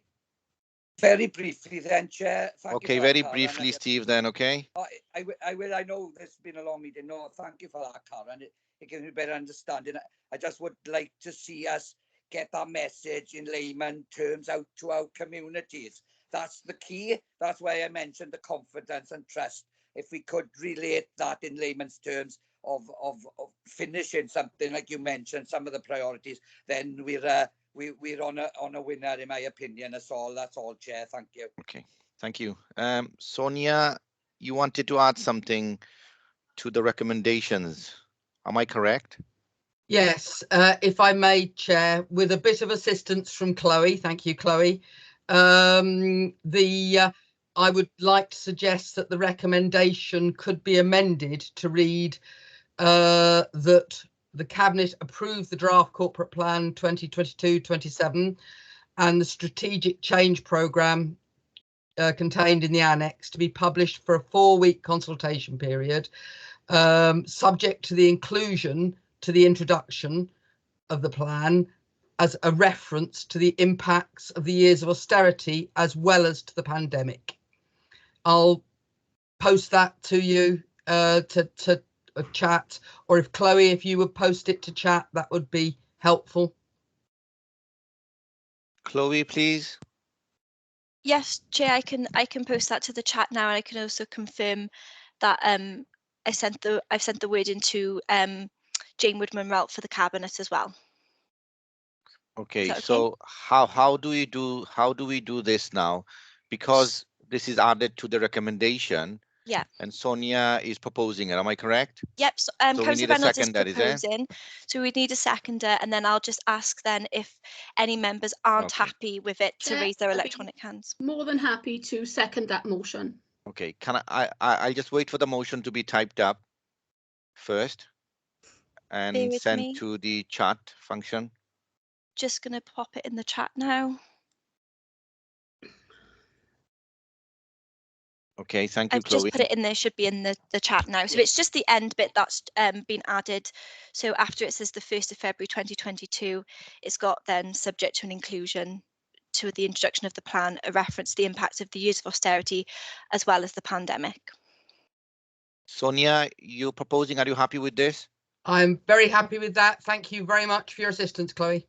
Very briefly then, Chair. Okay, very briefly, Steve, then, okay? I will. I know this has been a long meeting. No, thank you for that, Karen. It gives me a better understanding. I just would like to see us get that message in layman terms out to our communities. That's the key. That's why I mentioned the confidence and trust. If we could relate that in layman's terms of finishing something like you mentioned, some of the priorities, then we're on a winner, in my opinion. That's all, Chair. Thank you. Okay, thank you. Sonia, you wanted to add something to the recommendations. Am I correct? Yes, if I may, Chair, with a bit of assistance from Chloe. Thank you, Chloe. I would like to suggest that the recommendation could be amended to read that the Cabinet approved the draft corporate plan 2022-27 and the strategic change programme contained in the annex to be published for a 4-week consultation period, subject to the inclusion to the introduction of the plan as a reference to the impacts of the years of austerity as well as to the pandemic. I'll post that to you to a chat, or if Chloe, if you would post it to chat, that would be helpful. Chloe, please. Yes, Chair, I can post that to the chat now, and I can also confirm that I've sent the word into Jane Woodman-Ralph for the Cabinet as well. Okay, okay? so how do we do this now? Because this is added to the recommendation. Yeah. And Sonia is proposing it. Am I correct? Yep. So, so we need a seconder, is it? So we need a seconder, and then I'll just ask then if any members aren't happy with it to raise their electronic hands. More than happy to second that motion. Okay. Can I'll just wait for the motion to be typed up first and sent to the chat function. Just gonna pop it in the chat now. Okay, thank you, I've Chloe. just put it in there, should be in the chat now. So it's just the end bit that's been added. So after it says the 1st of February 2022, it's got then subject to an inclusion to the introduction of the plan, a reference to the impacts of the years of austerity as well as the pandemic. Sonia, you're proposing, are you happy with this? I'm very happy with that. Thank you very much for your assistance, Chloe.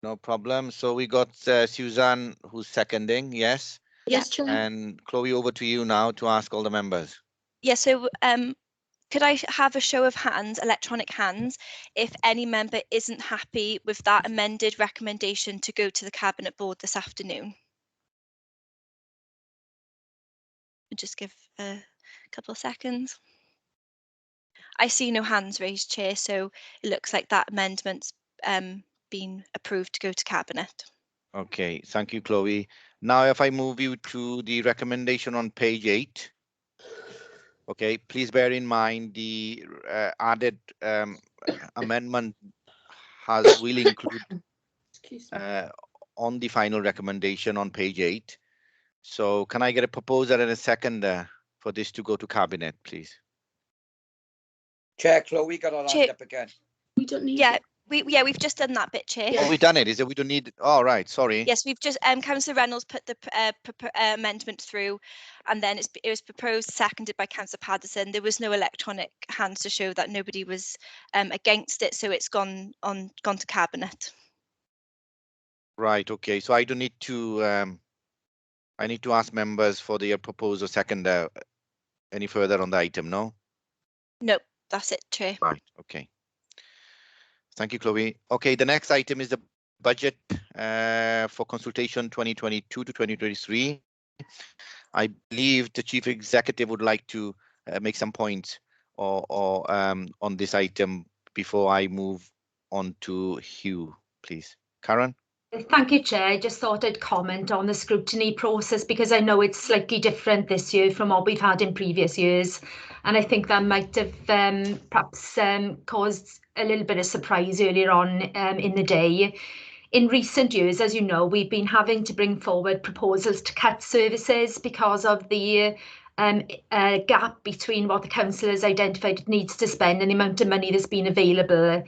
No problem. So we got Suzanne who's seconding, yes? Yes, Chair. And Chloe, over to you now to ask all the members. Yeah, so could I have a show of hands, electronic hands, if any member isn't happy with that amended recommendation to go to the Cabinet Board this afternoon? Just give a couple of seconds. I see no hands raised, Chair, so it looks like that amendment's been approved to go to Cabinet. Okay, thank you, Chloe. Now, if I move you to the recommendation on page 8. Okay, please bear in mind the added amendment will include on the final recommendation on page 8. So can I get a proposal and a second for this to go to cabinet, please? Chair, Chloe got her hand up again. We don't need Yeah, we've just done that bit, Chair. Oh, we've done it. Is it we don't need? All right, sorry. Yes, we've just Councillor Reynolds put the amendment through, and then it was proposed, seconded by Councillor Paterson. There was no electronic hands to show that nobody was against it, so it's gone to cabinet. Right. Okay. So I don't need to. I need to ask members for their proposal second any further on the item. No. Nope, that's it, Chair. Right. Okay. Thank you, Chloe. Okay, the next item is the budget for consultation 2022 to 2023. I believe the Chief Executive would like to make some points on this item before I move on to Hugh, please. Karen? Thank you, Chair. I just thought I'd comment on the scrutiny process because I know it's slightly different this year from what we've had in previous years. And I think that might have perhaps caused a little bit of surprise earlier on in the day. In recent years, as you know, we've been having to bring forward proposals to cut services because of the gap between what the council has identified it needs to spend and the amount of money that's been available.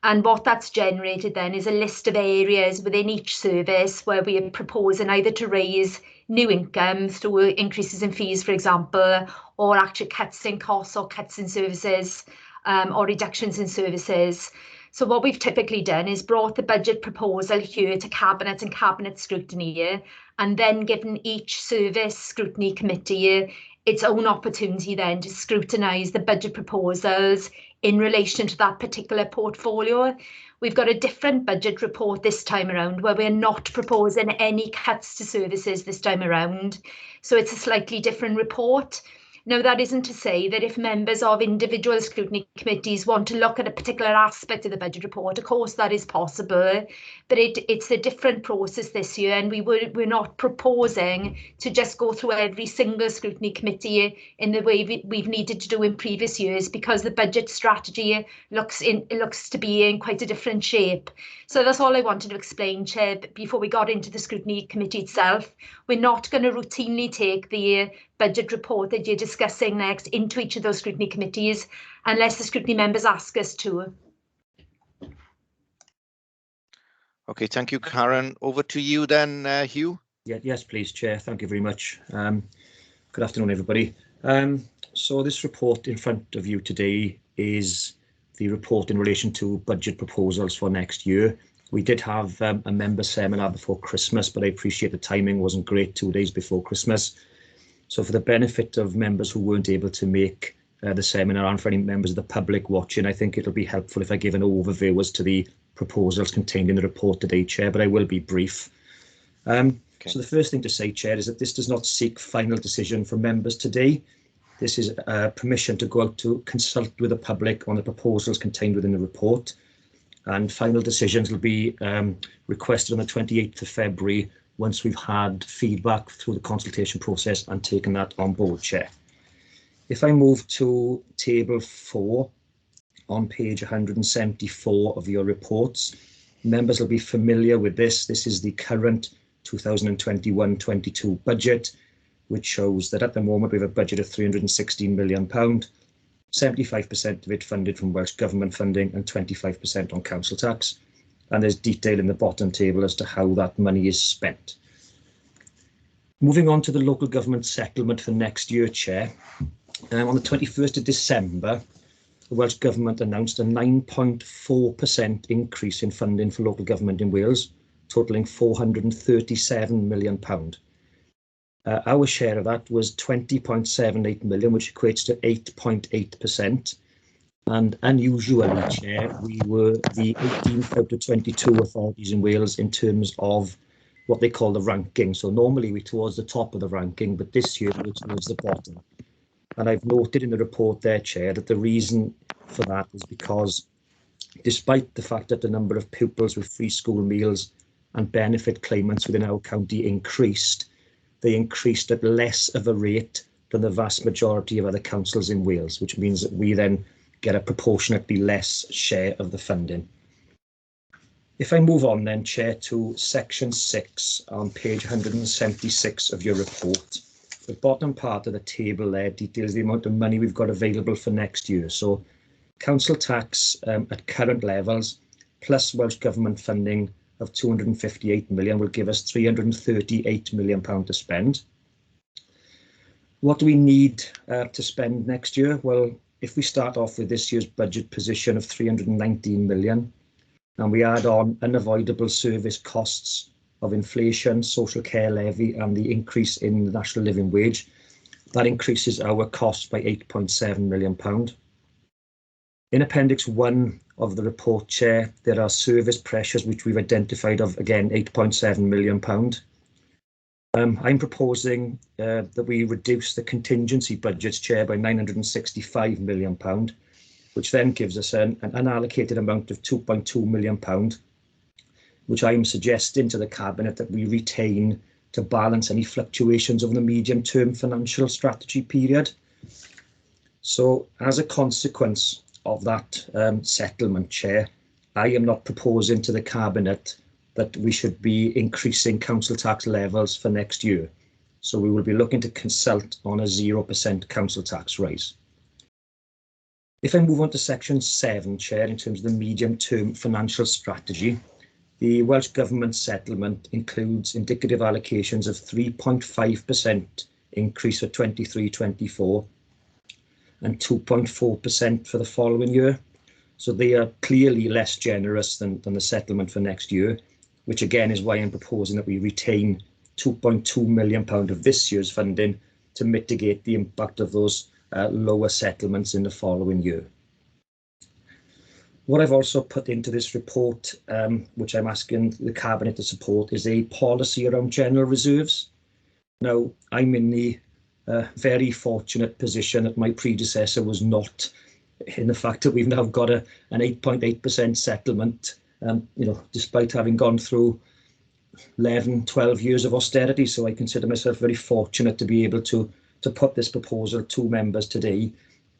And what that's generated then is a list of areas within each service where we are proposing either to raise new income through increases in fees, for example, or actually cuts in costs or cuts in services or reductions in services. So what we've typically done is brought the budget proposal here to Cabinet and Cabinet scrutiny, and then given each service scrutiny committee its own opportunity then to scrutinise the budget proposals in relation to that particular portfolio. We've got a different budget report this time around where we're not proposing any cuts to services this time around. So it's a slightly different report. Now, that isn't to say that if members of individual scrutiny committees want to look at a particular aspect of the budget report, of course that is possible, but it's a different process this year, and we're not proposing to just go through every single scrutiny committee in the way we've needed to do in previous years, because the budget strategy looks to be in quite a different shape. So that's all I wanted to explain, Chair, before we got into the scrutiny committee itself. We're not going to routinely take the budget report that you're discussing next into each of those scrutiny committees unless the scrutiny members ask us to. Okay, thank you, Karen. Over to you then, Hugh. Yes, please, Chair. Thank you very much. Good afternoon, everybody. So this report in front of you today is the report in relation to budget proposals for next year. We did have a member seminar before Christmas, but I appreciate the timing wasn't great 2 days before Christmas. So for the benefit of members who weren't able to make the seminar, and for any members of the public watching, I think it'll be helpful if I give an overview as to the proposals contained in the report today, Chair, but I will be brief. So the first thing to say, Chair, is that this does not seek final decision from members today. This is permission to go out to consult with the public on the proposals contained within the report, and final decisions will be requested on the 28th of February once we've had feedback through the consultation process and taken that on board, Chair. If I move to table 4 on page 174 of your reports, members will be familiar with this. This is the current 2021-22 budget, which shows that at the moment we have a budget of £316 million, 75% of it funded from Welsh Government funding and 25% on council tax. And there's detail in the bottom table as to how that money is spent. Moving on to the local government settlement for next year, Chair. On the 21st of December, the Welsh Government announced a 9.4% increase in funding for local government in Wales, totalling £437 million. Our share of that was 20.78 million, which equates to 8.8%. And unusually, Chair, we were the 18th out of 22 authorities in Wales in terms of what they call the ranking. So normally we're towards the top of the ranking, but this year we're towards the bottom. And I've noted in the report there, Chair, that the reason for that is because despite the fact that the number of pupils with free school meals and benefit claimants within our county increased, they increased at less of a rate than the vast majority of other councils in Wales, which means that we then get a proportionately less share of the funding. If I move on then, Chair, to section 6 on page 176 of your report, the bottom part of the table there details the amount of money we've got available for next year. So council tax at current levels plus Welsh Government funding of 258 million will give us 338 million pound to spend. What do we need to spend next year? Well, if we start off with this year's budget position of 319 million, and we add on unavoidable service costs of inflation, social care levy, and the increase in the national living wage, that increases our costs by 8.7 million pound. In Appendix 1 of the report, Chair, there are service pressures which we've identified of, again, 8.7 million pound. I'm proposing that we reduce the contingency budgets, Chair, by 965 million pound, which then gives us an unallocated amount of 2.2 million pound, which I'm suggesting to the Cabinet that we retain to balance any fluctuations over the medium-term financial strategy period. So, as a consequence of that settlement, Chair, I am not proposing to the Cabinet that we should be increasing council tax levels for next year. So we will be looking to consult on a 0% council tax rise. If I move on to section 7, Chair, in terms of the medium-term financial strategy, the Welsh Government settlement includes indicative allocations of 3.5% increase for 23-24 and 2.4% for the following year. So they are clearly less generous than the settlement for next year, which again is why I'm proposing that we retain 2.2 million pound of this year's funding to mitigate the impact of those lower settlements in the following year. What I've also put into this report, which I'm asking the Cabinet to support, is a policy around general reserves. Now, I'm in the very fortunate position that my predecessor was not, in the fact that we've now got an 8.8% settlement, despite having gone through 11, 12 years of austerity. So I consider myself very fortunate to be able to put this proposal to members today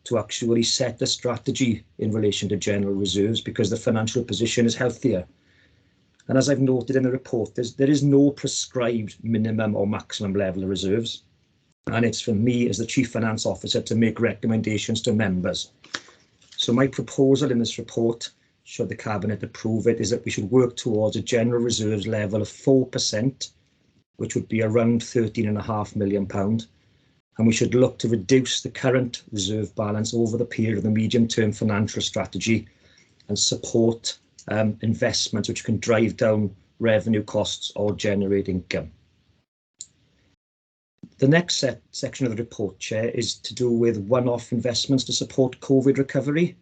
to actually set a strategy in relation to general reserves, because the financial position is healthier. And as I've noted in the report, there is no prescribed minimum or maximum level of reserves. And it's for me as the Chief Finance Officer to make recommendations to members. So my proposal in this report, should the Cabinet approve it, is that we should work towards a general reserves level of 4%, which would be around £13.5 million. And we should look to reduce the current reserve balance over the period of the medium-term financial strategy and support investments which can drive down revenue costs or generate income. The next section of the report, Chair, is to do with one-off investments to support COVID recovery.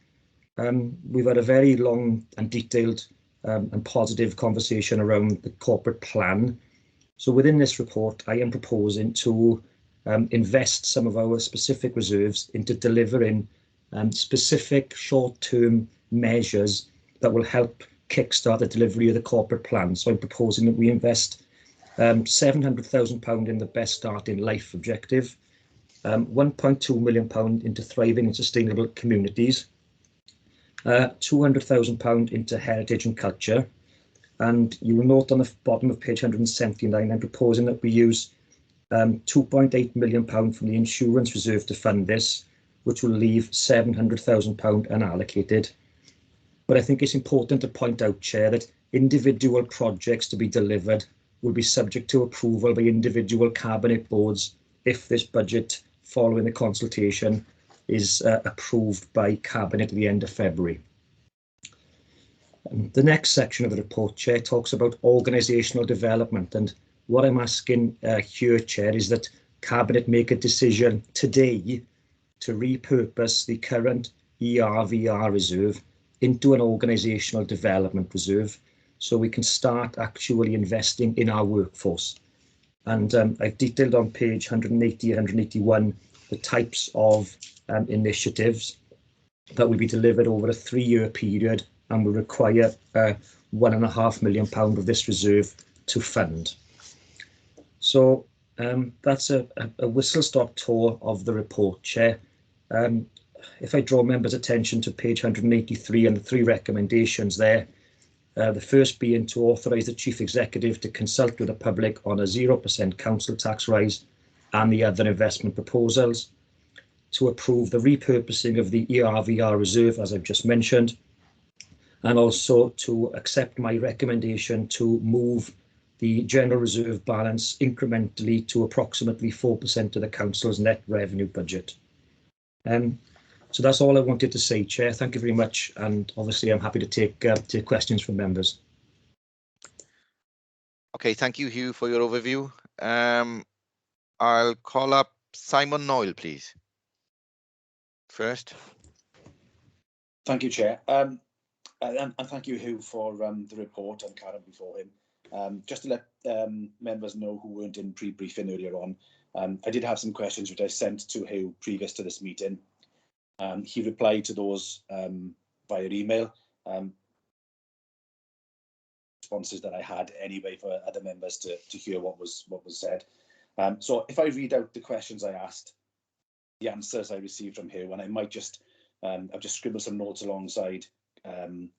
We've had a very long and detailed and positive conversation around the corporate plan. So within this report, I am proposing to invest some of our specific reserves into delivering specific short-term measures that will help kickstart the delivery of the corporate plan. So I'm proposing that we invest £700,000 in the Best Start in Life objective, £1.2 million into thriving and sustainable communities, £200,000 into heritage and culture. And you will note on the bottom of page 179, I'm proposing that we use £2.8 million from the insurance reserve to fund this, which will leave £700,000 unallocated. But I think it's important to point out, Chair, that individual projects to be delivered will be subject to approval by individual Cabinet boards if this budget, following the consultation, is approved by Cabinet at the end of February. The next section of the report, Chair, talks about organisational development, and what I'm asking here, Chair, is that Cabinet make a decision today to repurpose the current ERVR reserve into an organisational development reserve, so we can start actually investing in our workforce. And I've detailed on page 180 and 181 the types of initiatives that will be delivered over a 3-year period and will require £1.5 million of this reserve to fund. So That's a whistle-stop tour of the report, Chair. If I draw members' attention to page 183 and the 3 recommendations there, the first being to authorise the Chief Executive to consult with the public on a 0% council tax rise and the other investment proposals, to approve the repurposing of the ERVR reserve, as I've just mentioned, and also to accept my recommendation to move the general reserve balance incrementally to approximately 4% of the council's net revenue budget. So that's all I wanted to say, Chair. Thank you very much, and obviously I'm happy to take questions from members. Okay, thank you, Hugh, for your overview. I'll call up Simon Noyle, please. First. Thank you, Chair. And thank you, Hugh, for the report and Karen before him. Just to let members know who weren't in pre-briefing earlier on, I did have some questions which I sent to Hugh previous to this meeting. He replied to those via email. Responses that I had anyway for other members to hear what was said. So if I read out the questions I asked, the answers I received from Hugh, and I might just I've just scribbled some notes alongside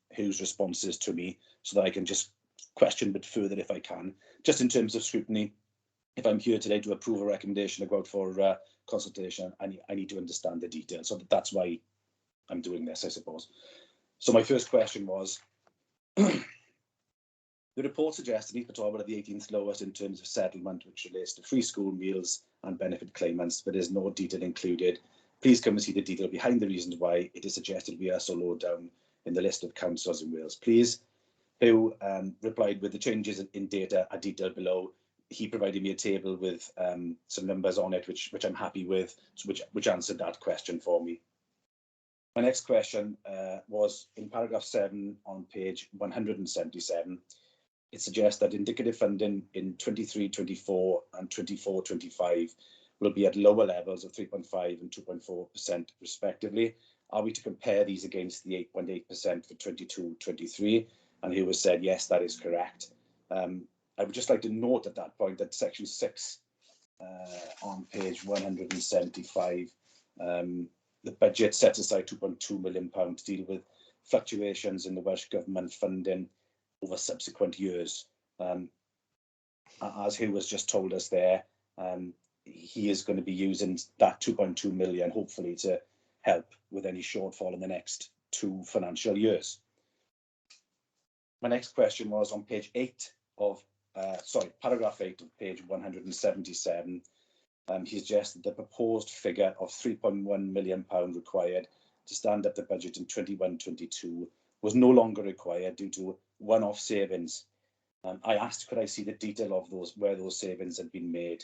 Hugh's responses to me so that I can just question a bit further if I can. Just in terms of scrutiny, if I'm here today to approve a recommendation to go out for consultation, I need to understand the details. So that's why I'm doing this, I suppose. So my first question was, the report suggests Neath and Talbot are the 18th lowest in terms of settlement, which relates to free school meals and benefit claimants, but there's no detail included. Please come and see the detail behind the reasons why it is suggested we are so low down in the list of councils in Wales, please. Who replied with the changes in data are detailed below. He provided me a table with some numbers on it, which I'm happy with, which answered that question for me. My next question was in paragraph 7 on page 177. It suggests that indicative funding in 23-24 and 24-25 will be at lower levels of 3.5 and 2.4% respectively. Are we to compare these against the 8.8% for 22-23? And he was said, yes, that is correct. I would just like to note at that point that section 6 on page 175, the budget sets aside £2.2 million to deal with fluctuations in the Welsh Government funding over subsequent years. As Hugh has just told us there, he is going to be using that 2.2 million, hopefully, to help with any shortfall in the next 2 financial years. My next question was on page 8 of, paragraph 8 of page 177. He suggested the proposed figure of £3.1 million required to stand up the budget in 21-22 was no longer required due to one-off savings. I asked, could I see the detail of those, where those savings had been made?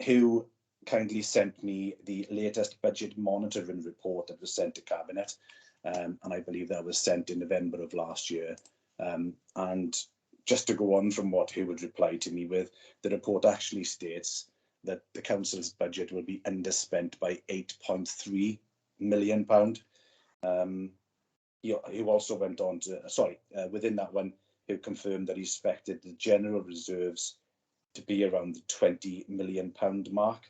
Who kindly sent me the latest budget monitoring report that was sent to Cabinet, and I believe that was sent in November of last year. And just to go on from what he would reply to me with, the report actually states that the council's budget will be underspent by £8.3 million. He also went on to, within that one, he confirmed that he expected the general reserves to be around the £20 million mark.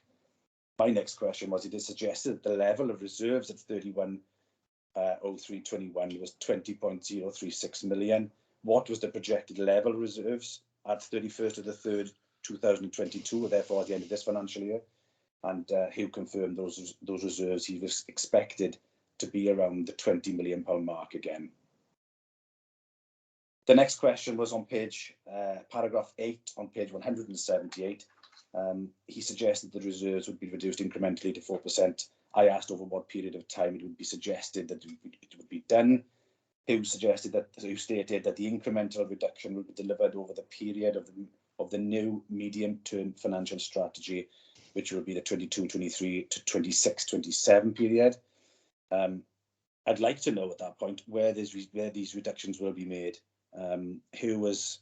My next question was, it is suggested that the level of reserves at 31/03/21 was 20.036 million. What was the projected level of reserves at 31st of the 3rd, 2022, therefore at the end of this financial year? And he confirmed those reserves he was expected to be around the £20 million mark again. The next question was on page, paragraph 8 on page 178. He suggested the reserves would be reduced incrementally to 4%. I asked over what period of time it would be suggested that it would be done. Who stated that the incremental reduction will be delivered over the period of the new medium-term financial strategy, which will be the 22-23 to 26-27 period. I'd like to know at that point where these reductions will be made. Who was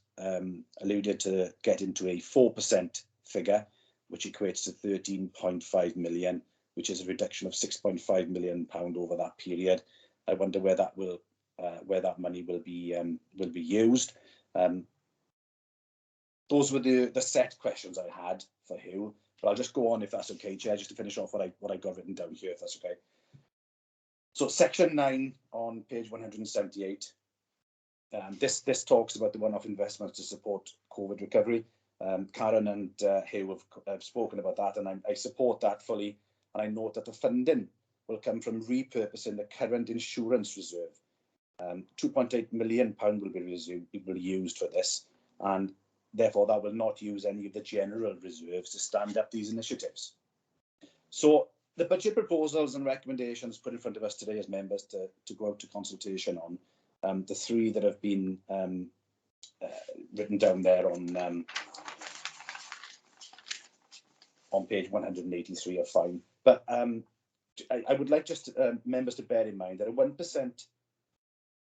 alluded to getting to a 4% figure, which equates to 13.5 million, which is a reduction of £6.5 million over that period. I wonder where that money will be used. those were the set questions I had for Hugh. But I'll just go on if that's okay, Chair, just to finish off what I got written down here, if that's okay. So section 9 on page 178. This talks about the one-off investments to support COVID recovery. Karen and Hugh have spoken about that, and I support that fully. And I note that the funding will come from repurposing the current insurance reserve. £2.8 million will be used for this, and therefore that will not use any of the general reserves to stand up these initiatives. So the budget proposals and recommendations put in front of us today as members to go out to consultation on, the three that have been written down there on page 183 are fine. But I would like just members to bear in mind that a 1%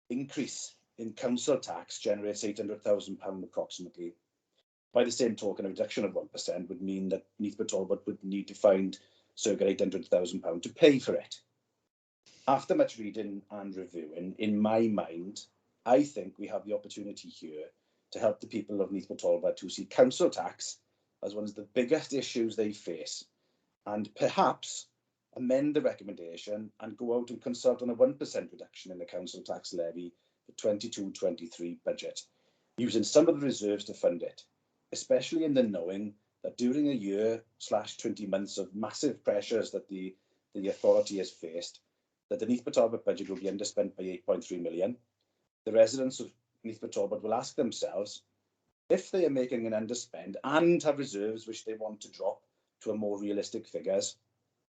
increase in council tax generates £800,000 approximately. By the same token, a reduction of 1% would mean that Neath Talbot would need to find circa £800,000 to pay for it. After much reading and reviewing, in my mind, I think we have the opportunity here to help the people of Neath Talbot to see council tax as one of the biggest issues they face, and perhaps amend the recommendation and go out and consult on a 1% reduction in the council tax levy for 22-23 budget, using some of the reserves to fund it, especially in the knowing that during a year/20 months of massive pressures that the authority has faced, that the Neath Talbot budget will be underspent by 8.3 million. The residents of Neath Talbot will ask themselves, if they are making an underspend and have reserves which they want to drop to a more realistic figures,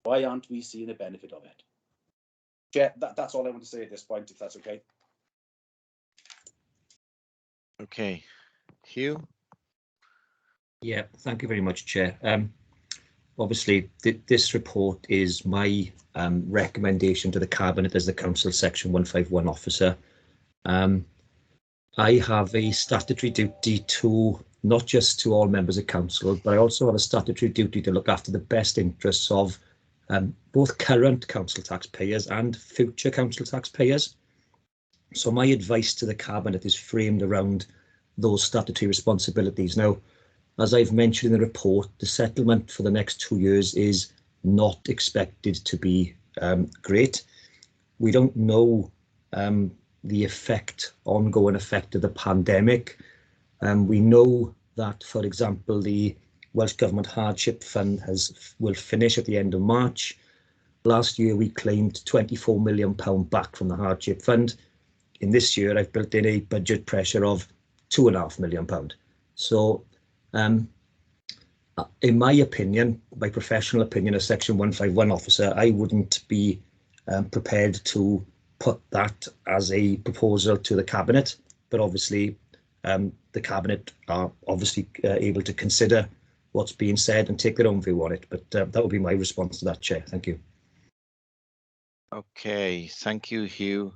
why aren't we seeing the benefit of it? Chair, that's all I want to say at this point, if that's okay. Okay. Hugh? Yeah, thank you very much, Chair. Obviously, this report is my recommendation to the Cabinet as the Council Section 151 officer. I have a statutory duty to, not just to all members of Council, but I also have a statutory duty to look after the best interests of both current council taxpayers and future council taxpayers. So my advice to the Cabinet is framed around those statutory responsibilities. Now, as I've mentioned in the report, the settlement for the next 2 years is not expected to be great. We don't know the ongoing effect of the pandemic. We know that, for example, the Welsh Government Hardship Fund will finish at the end of March. Last year, we claimed £24 million back from the Hardship Fund. In this year, I've built in a budget pressure of £2.5 million. So, in my opinion, my professional opinion as Section 151 officer, I wouldn't be prepared to put that as a proposal to the Cabinet, but obviously the Cabinet are obviously able to consider what's being said and take their own view on it. But that would be my response to that, Chair. Thank you. Okay, thank you, Hugh.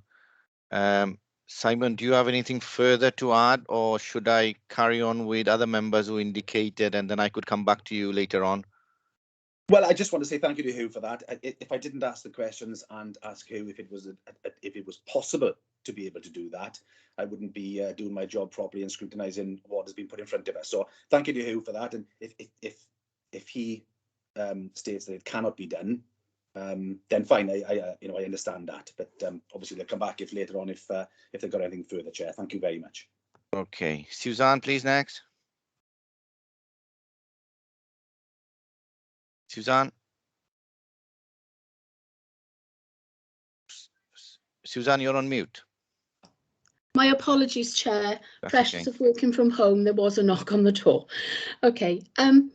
Simon, do you have anything further to add, or should I carry on with other members who indicated, and then I could come back to you later on? Well, I just want to say thank you to Hugh for that. If I didn't ask the questions and ask Hugh if it was possible to be able to do that, I wouldn't be doing my job properly and scrutinising what has been put in front of us. So thank you to Hugh for that. And if he states that it cannot be done, then fine. I understand that. But obviously they'll come back if later on if they've got anything further, Chair. Thank you very much. Okay, Suzanne, please next. Suzanne? Suzanne, you're on mute. My apologies, Chair. That's Pressures okay. of working from home, there was a knock on the door. Okay. I'm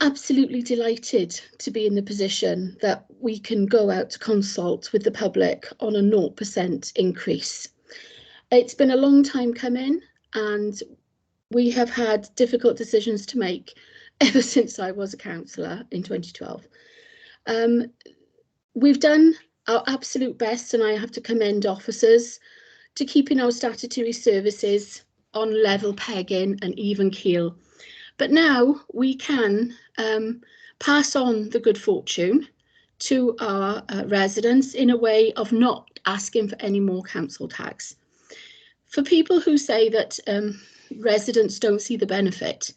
absolutely delighted to be in the position that we can go out to consult with the public on a 0% increase. It's been a long time coming, and we have had difficult decisions to make ever since I was a councillor in 2012. We've done our absolute best, and I have to commend officers to keeping our statutory services on level pegging and even keel. But now we can pass on the good fortune to our residents in a way of not asking for any more council tax. For people who say that residents don't see the benefit.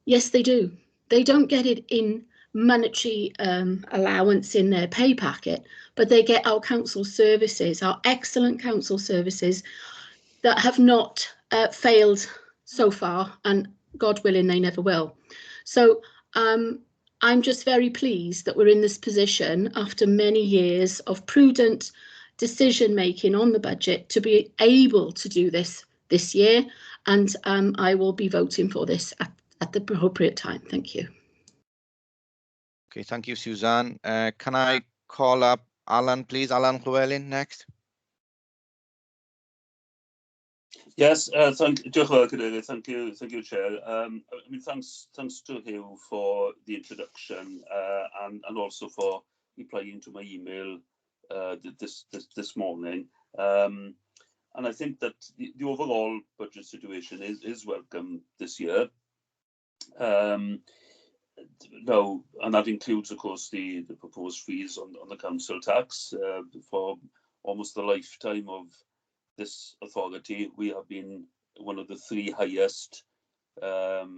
Yes, they do. They don't get it in monetary allowance in their pay packet, but they get our council services, our excellent council services that have not failed so far, and God willing, they never will. So I'm just very pleased that we're in this position after many years of prudent decision making on the budget to be able to do this year, and I will be voting for this at the appropriate time. Thank you. Okay, thank you, Suzanne. Can I call up Alan, please? Alan Llewellyn next. Yes, thank you, Chair. I mean, thanks to Hugh for the introduction and also for replying to my email this morning. And I think that the overall budget situation is welcome this year. No, and that includes, of course, the proposed freeze on the council tax. For almost the lifetime of this authority, we have been one of the three highest, either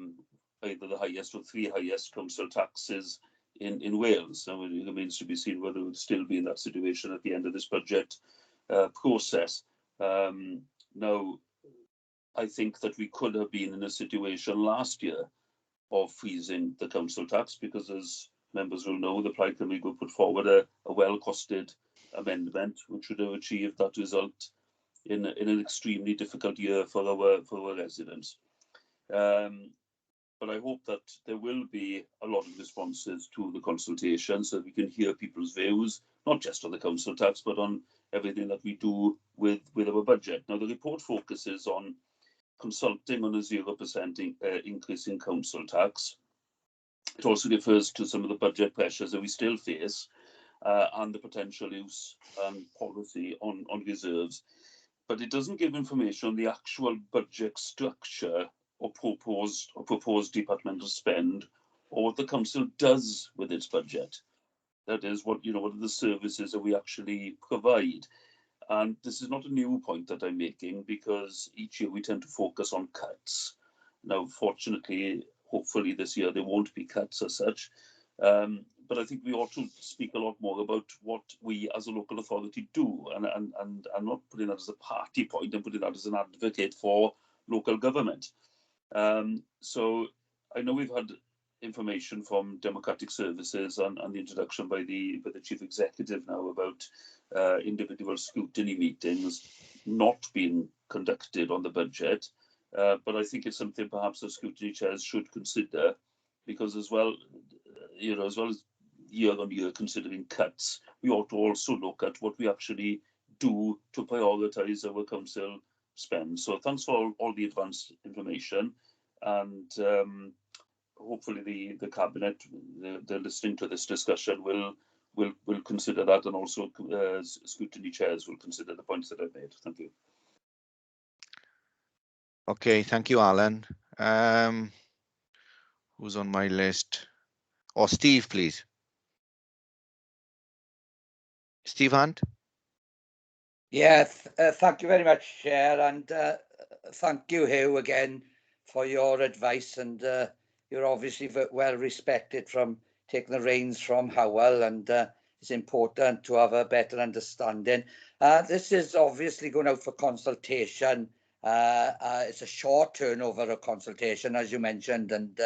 the highest or three highest council taxes in Wales. So it remains to be seen whether we'll still be in that situation at the end of this budget process. Now, I think that we could have been in a situation last year of freezing the council tax, because as members will know, the Plaid Cymru Group put forward a well-costed amendment which would have achieved that result in an extremely difficult year for our residents. But I hope that there will be a lot of responses to the consultation so that we can hear people's views, not just on the council tax, but on everything that we do with our budget. Now, the report focuses on consulting on a 0% increase in council tax. It also refers to some of the budget pressures that we still face and the potential use and policy on reserves. But it doesn't give information on the actual budget structure or proposed departmental spend, or what the council does with its budget. That is, what are the services that we actually provide. And this is not a new point that I'm making, because each year we tend to focus on cuts. Now, fortunately, hopefully this year there won't be cuts as such. But I think we ought to speak a lot more about what we as a local authority do. And I'm not putting that as a party point, I'm putting that as an advocate for local government. So I know we've had information from Democratic Services and the introduction by the Chief Executive now about individual scrutiny meetings not being conducted on the budget, but I think it's something perhaps the scrutiny chairs should consider, because as well as year on year considering cuts, we ought to also look at what we actually do to prioritise our council spend. So thanks for all the advanced information, and hopefully the cabinet, they're listening to this discussion, will consider that, and also scrutiny chairs will consider the points that I've made. Thank you. Okay, thank you, Alan. Who's on my list? Or Steve, please. Steve Hunt. Yeah, thank you very much, Chair, and thank you, Hugh, again for your advice. And you're obviously well respected from taking the reins from Howell, and it's important to have a better understanding. This is obviously going out for consultation. It's a short turnover of consultation, as you mentioned, and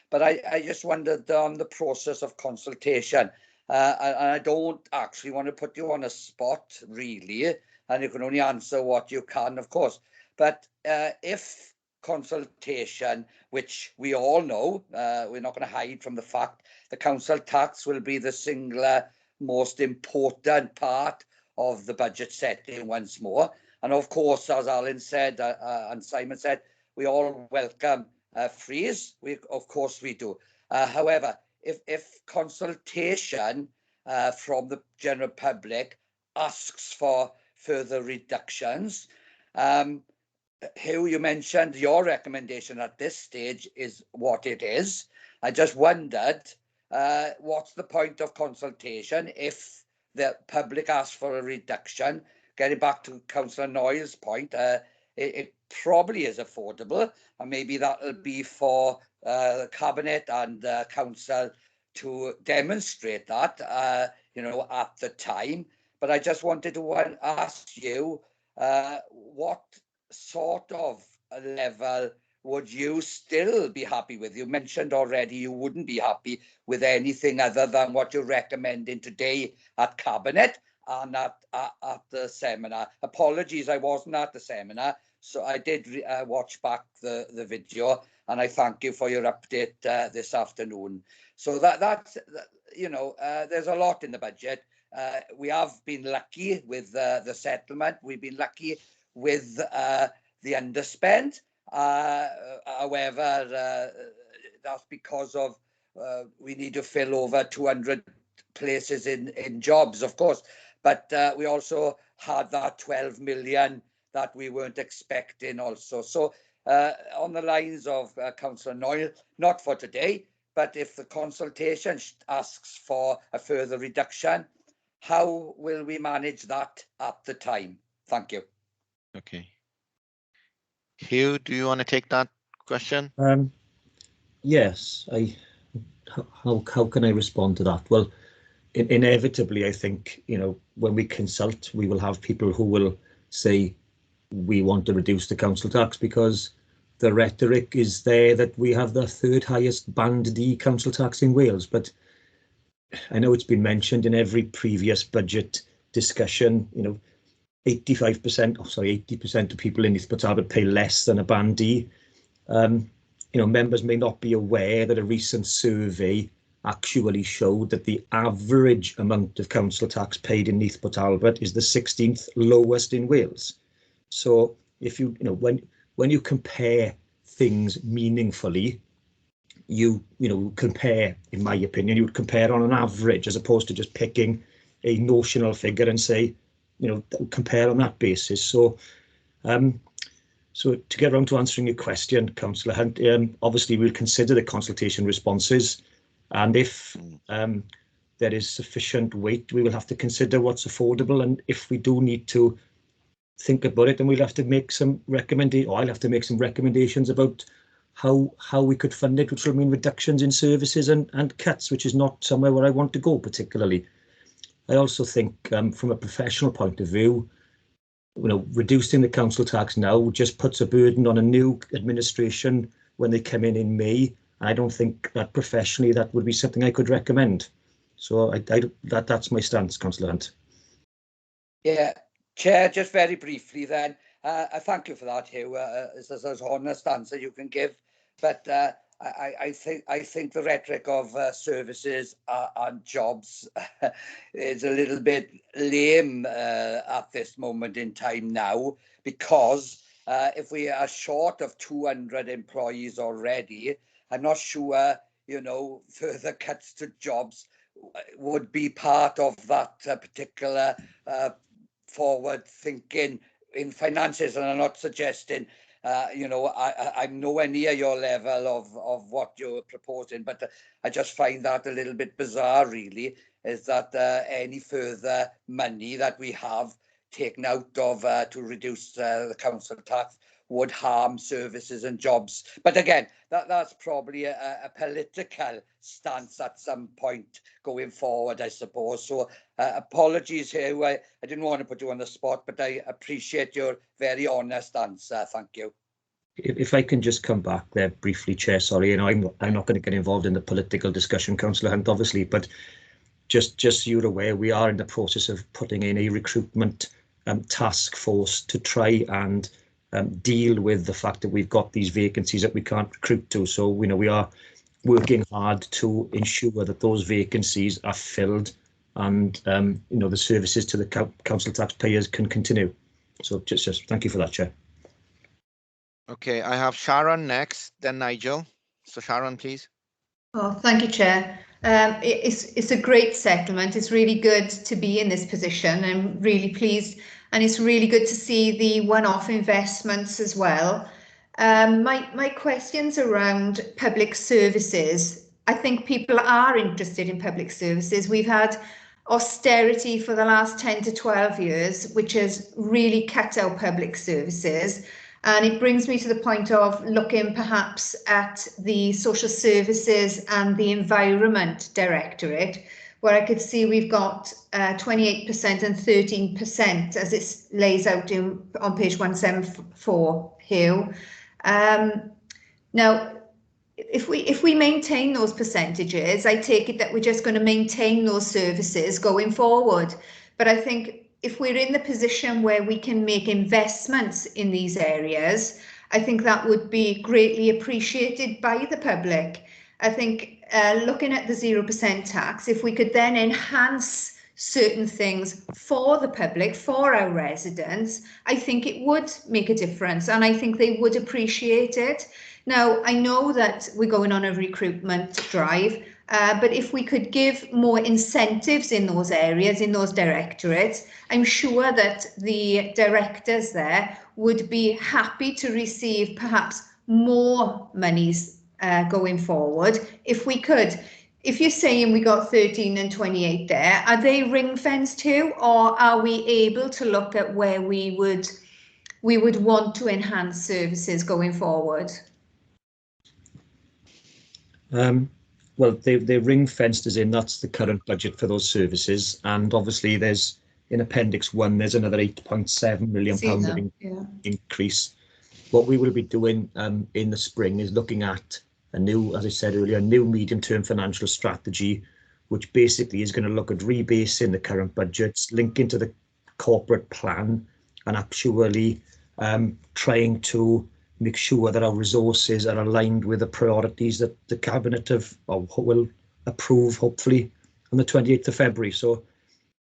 but I just wondered on the process of consultation. And I don't actually want to put you on a spot, really, and you can only answer what you can, of course. But if consultation, which we all know, we're not going to hide from the fact the council tax will be the singular most important part of the budget setting once more. And of course, as Alan said and Simon said, we all welcome a freeze. Of course we do. However, if consultation from the general public asks for further reductions, Hugh, you mentioned your recommendation at this stage is what it is. I just wondered, what's the point of consultation if the public asks for a reduction? Getting back to Councillor Noyle's point, it probably is affordable, and maybe that'll be for the Cabinet and Council to demonstrate that, you know, at the time. But I just wanted to ask you, what sort of a level would you still be happy with? You mentioned already you wouldn't be happy with anything other than what you're recommending today at Cabinet and at the seminar. Apologies, I wasn't at the seminar, so I did watch back the video, and I thank you for your update this afternoon. So that's, you know, there's a lot in the budget. We have been lucky with the settlement. We've been lucky with the underspend. However, that's because of we need to fill over 200 places in jobs, of course. But we also had that 12 million that we weren't expecting also. So on the lines of Councillor Noyle, not for today, but if the consultation asks for a further reduction, how will we manage that at the time? Thank you. Okay. Hugh, do you want to take that question? Yes. How can I respond to that? Well, inevitably, I think, you know, when we consult, we will have people who will say we want to reduce the council tax because the rhetoric is there that we have the third highest band D council tax in Wales. But I know it's been mentioned in every previous budget discussion, you know, 80% of people in Neath Talbot pay less than a band D. You know, members may not be aware that a recent survey actually showed that the average amount of council tax paid in Neath Talbot is the 16th lowest in Wales. So if you know, when you compare things meaningfully, you compare, in my opinion, you would compare on an average as opposed to just picking a notional figure and say, you know, compare on that basis. So so to get around to answering your question, Councillor Hunt, obviously we'll consider the consultation responses, and if there is sufficient weight, we will have to consider what's affordable, and if we do need to think about it, then we'll have to make some I'll have to make some recommendations about how we could fund it, which will mean reductions in services and cuts, which is not somewhere where I want to go particularly. I also think from a professional point of view, you know, reducing the council tax now just puts a burden on a new administration when they come in May. I don't think that professionally that would be something I could recommend. So that's my stance, Councillor Hunt. Yeah, Chair, just very briefly then, I thank you for that, Hugh. It's as honest answer you can give, but I think the rhetoric of services and jobs is a little bit lame at this moment in time now, because if we are short of 200 employees already, I'm not sure, you know, further cuts to jobs would be part of that particular forward thinking in finances. And I'm not suggesting you know, I'm nowhere near your level of what you're proposing, but I just find that a little bit bizarre, really, is that any further money that we have taken out of to reduce the council tax would harm services and jobs. But again, that's probably a political stance at some point going forward, I suppose. So apologies here. I didn't want to put you on the spot, but I appreciate your very honest answer. Thank you. If I can just come back there briefly, Chair, sorry, you know, I'm not going to get involved in the political discussion, Councillor Hunt, obviously, but just so you're aware, we are in the process of putting in a recruitment task force to try and deal with the fact that we've got these vacancies that we can't recruit to. So, you know, we are working hard to ensure that those vacancies are filled and, you know, the services to the council taxpayers can continue. So just thank you for that, Chair. Okay, I have Sharon next, then Nigel. So Sharon, please. Oh, thank you, Chair. It's a great settlement. It's really good to be in this position. I'm really pleased, and it's really good to see the one-off investments as well. My questions around public services. I think people are interested in public services. We've had austerity for the last 10 to 12 years, which has really cut our public services. And it brings me to the point of looking perhaps at the social services and the environment directorate, where I could see we've got 28% and 13% as it lays out on page 174 here. Now, if we maintain those percentages, I take it that we're just going to maintain those services going forward. But I think if we're in the position where we can make investments in these areas, I think that would be greatly appreciated by the public. I think looking at the 0% tax, if we could then enhance certain things for the public, for our residents, I think it would make a difference, and I think they would appreciate it. Now, I know that we're going on a recruitment drive, but if we could give more incentives in those areas, in those directorates, I'm sure that the directors there would be happy to receive perhaps more monies going forward if we could. If you're saying we got 13 and 28 there, are they ring fenced too, or are we able to look at where we would want to enhance services going forward? Well, they're ring fenced as in that's the current budget for those services, and obviously there's in Appendix 1 there's another £8.7 million increase. What we will be doing in the spring is looking at a new, as I said earlier, a new medium-term financial strategy, which basically is going to look at rebasing the current budgets, linking to the corporate plan, and actually trying to make sure that our resources are aligned with the priorities that the Cabinet will approve, hopefully, on the 28th of February. So,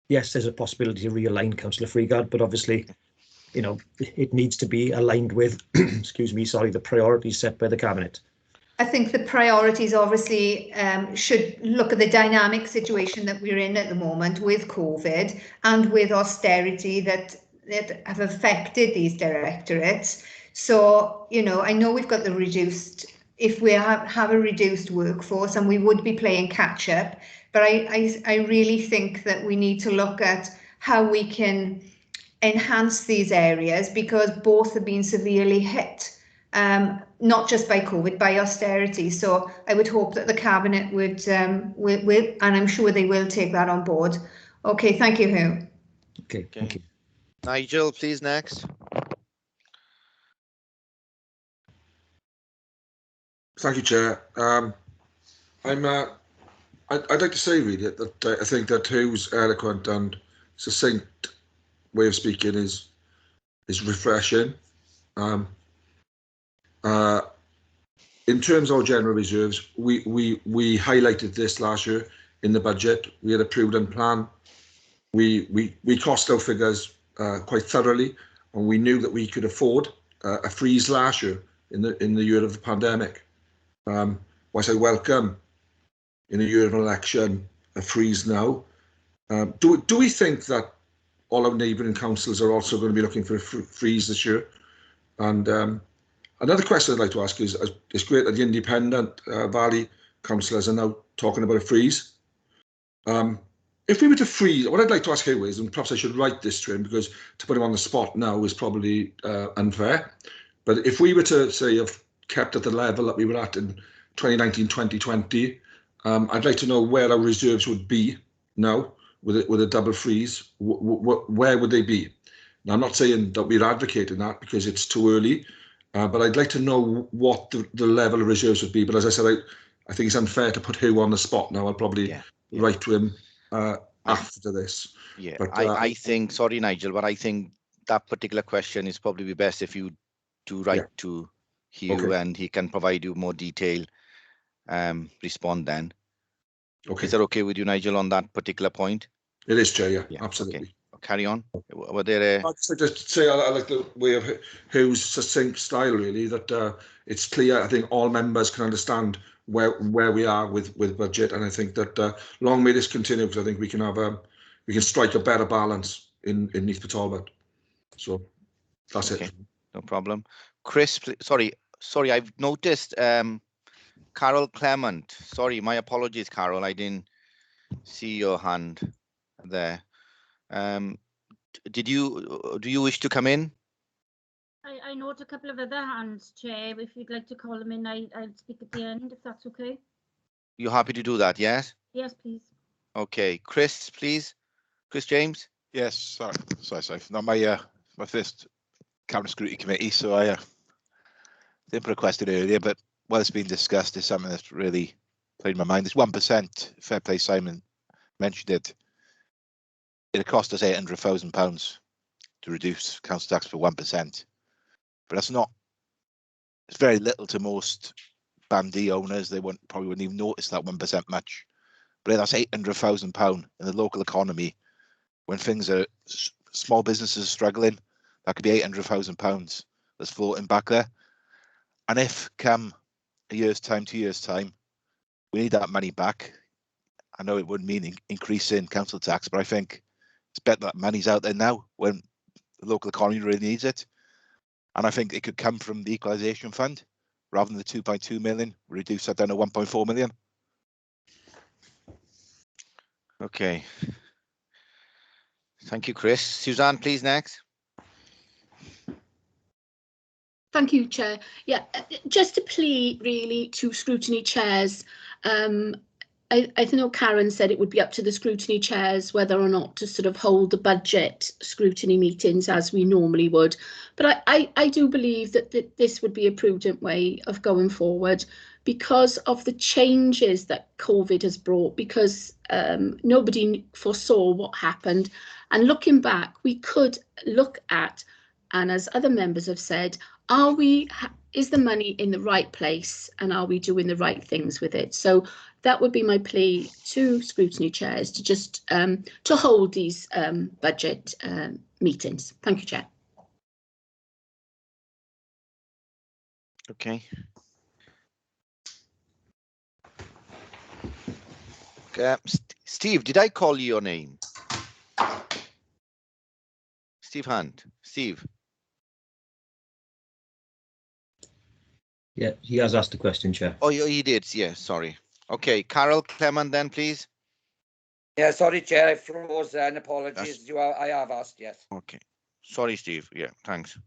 yes, there's a possibility to realign, Councillor Freegard, but obviously, you know, it needs to be aligned with, excuse me, sorry, the priorities set by the Cabinet. I think the priorities obviously should look at the dynamic situation that we're in at the moment with COVID and with austerity that have affected these directorates. So, you know, I know we've got the reduced, if we have a reduced workforce, and we would be playing catch up, but I really think that we need to look at how we can enhance these areas, because both have been severely hit. Not just by COVID, by austerity. So I would hope that the Cabinet would, and I'm sure they will take that on board. Okay, thank you, Hugh. Okay, thank you. Nigel, please, next. Thank you, Chair. I'd like to say, really, that I think that Hugh's eloquent and succinct way of speaking is refreshing. In terms of our general reserves, we highlighted this last year in the budget. We had a prudent plan. We cost our figures quite thoroughly, and we knew that we could afford a freeze last year in the year of the pandemic. Whilst I welcome, in a year of an election, a freeze now, do we think that all our neighbouring councils are also going to be looking for a freeze this year? And another question I'd like to ask is, it's great that the independent Valley councillors are now talking about a freeze. If we were to freeze, what I'd like to ask here is, and perhaps I should write this to him, because to put him on the spot now is probably unfair, but if we were to, say, have kept at the level that we were at in 2019-2020, I'd like to know where our reserves would be now with a double freeze. Where would they be? Now, I'm not saying that we're advocating that because it's too early, but I'd like to know what the level of reserves would be. But as I said, I think it's unfair to put Hugh on the spot now. I'll probably write to him after this. Yeah, but, I think, sorry, Nigel, but I think that particular question is probably best if you do write to Hugh, and he can provide you more detail respond then. Okay. Is that okay with you, Nigel, on that particular point? It is, Chair, yeah, absolutely. Okay. Carry on. Were there I'd just say I like the way of Hugh's succinct style, really, that it's clear. I think all members can understand where we are with budget, and I think that long may this continue, because I think we can have we can strike a better balance in Neath Talbot. So that's it. No problem. Chris, sorry, I've noticed Carol Clement. Sorry, my apologies, Carol. I didn't see your hand there. Do you wish to come in? I note a couple of other hands, Chair. If you'd like to call them in, I'll speak at the end, if that's okay. You happy to do that, yes? Yes, please. Okay, Chris, please. Chris James? Yes, sorry. Not my first Cabinet Scrutiny Committee, so I didn't put a question earlier, but what has been discussed is something that's really played in my mind. It's 1%. Fair play, Simon mentioned it. It cost us £800,000 to reduce council tax for 1%, but that's not. It's very little to most bandy owners. They probably wouldn't even notice that 1% much. But that's £800,000 in the local economy when things are small businesses are struggling. That could be £800,000 that's floating back there. And if come a year's time, 2 years' time, we need that money back. I know it would mean increasing council tax, but I think it's better that money's out there now when the local economy really needs it. And I think it could come from the equalisation fund rather than the 2.2 million, reduce that down to 1.4 million. Okay. Thank you, Chris. Suzanne, please, next. Thank you, Chair. Yeah, just a plea really to scrutiny chairs. I know Karen said it would be up to the scrutiny chairs whether or not to sort of hold the budget scrutiny meetings as we normally would. But I do believe that this would be a prudent way of going forward because of the changes that COVID has brought, because nobody foresaw what happened. And looking back, we could look at, and as other members have said, is the money in the right place and are we doing the right things with it? So that would be my plea to scrutiny chairs to just to hold these budget meetings. Thank you, Chair. Okay. Steve, did I call you your name? Steve Hunt. Steve. Yeah, he has asked a question, Chair. Oh, he did. Yeah, sorry. Okay, Carol Clement then, please. Yeah, sorry, Chair, I froze and apologies. I have asked, yes. Okay. Sorry, Steve. Yeah, thanks.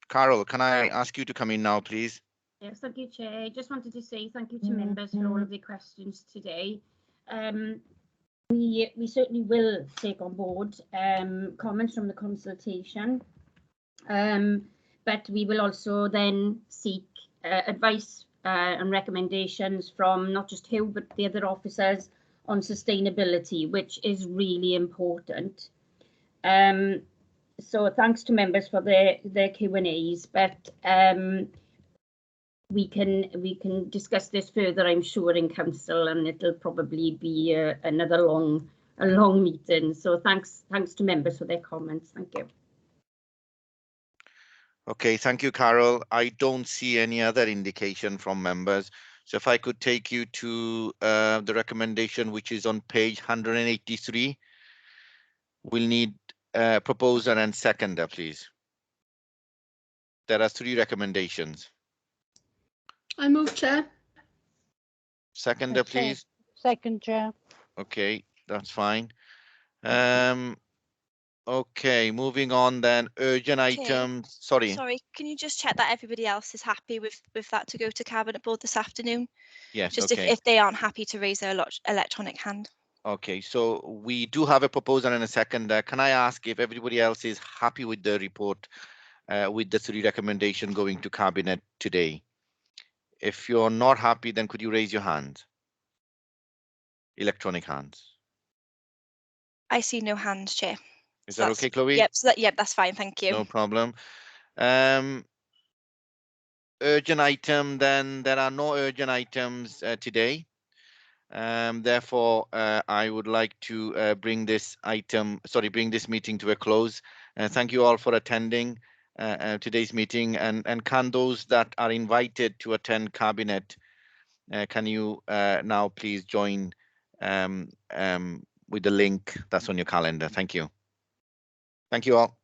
Carol, can I ask you to come in now, please? Yes, thank you, Chair. I just wanted to say thank you to members for all of the questions today. We certainly will take on board comments from the consultation, but we will also then seek advice and recommendations from not just Hugh but the other officers on sustainability, which is really important. So thanks to members for their Q&As, but we can discuss this further, I'm sure, in council, and it'll probably be another long meeting. So thanks to members for their comments. Thank you. Okay, thank you, Carol. I don't see any other indication from members. So if I could take you to the recommendation, which is on page 183. We'll need proposer and seconder, please. There are 3 recommendations. I move, Chair. Seconder, please. Second, Chair. Okay, that's fine. Okay, moving on then. Urgent items. Sorry. Sorry, can you just check that everybody else is happy with that to go to Cabinet Board this afternoon? Yes. Just okay. if they aren't happy to raise their electronic hand. Okay, so we do have a proposer and a seconder. Can I ask if everybody else is happy with the report, with the 3 recommendations going to Cabinet today? If you're not happy, then could you raise your hand? Electronic hands. I see no hands, Chair. Is that okay, Chloe? Yep, yep, that's fine, thank you. No problem. Urgent item, then there are no urgent items today. Therefore, I would like to bring this meeting to a close. Thank you all for attending today's meeting, and can those that are invited to attend Cabinet, can you now please join with the link that's on your calendar. Thank you. Thank you all.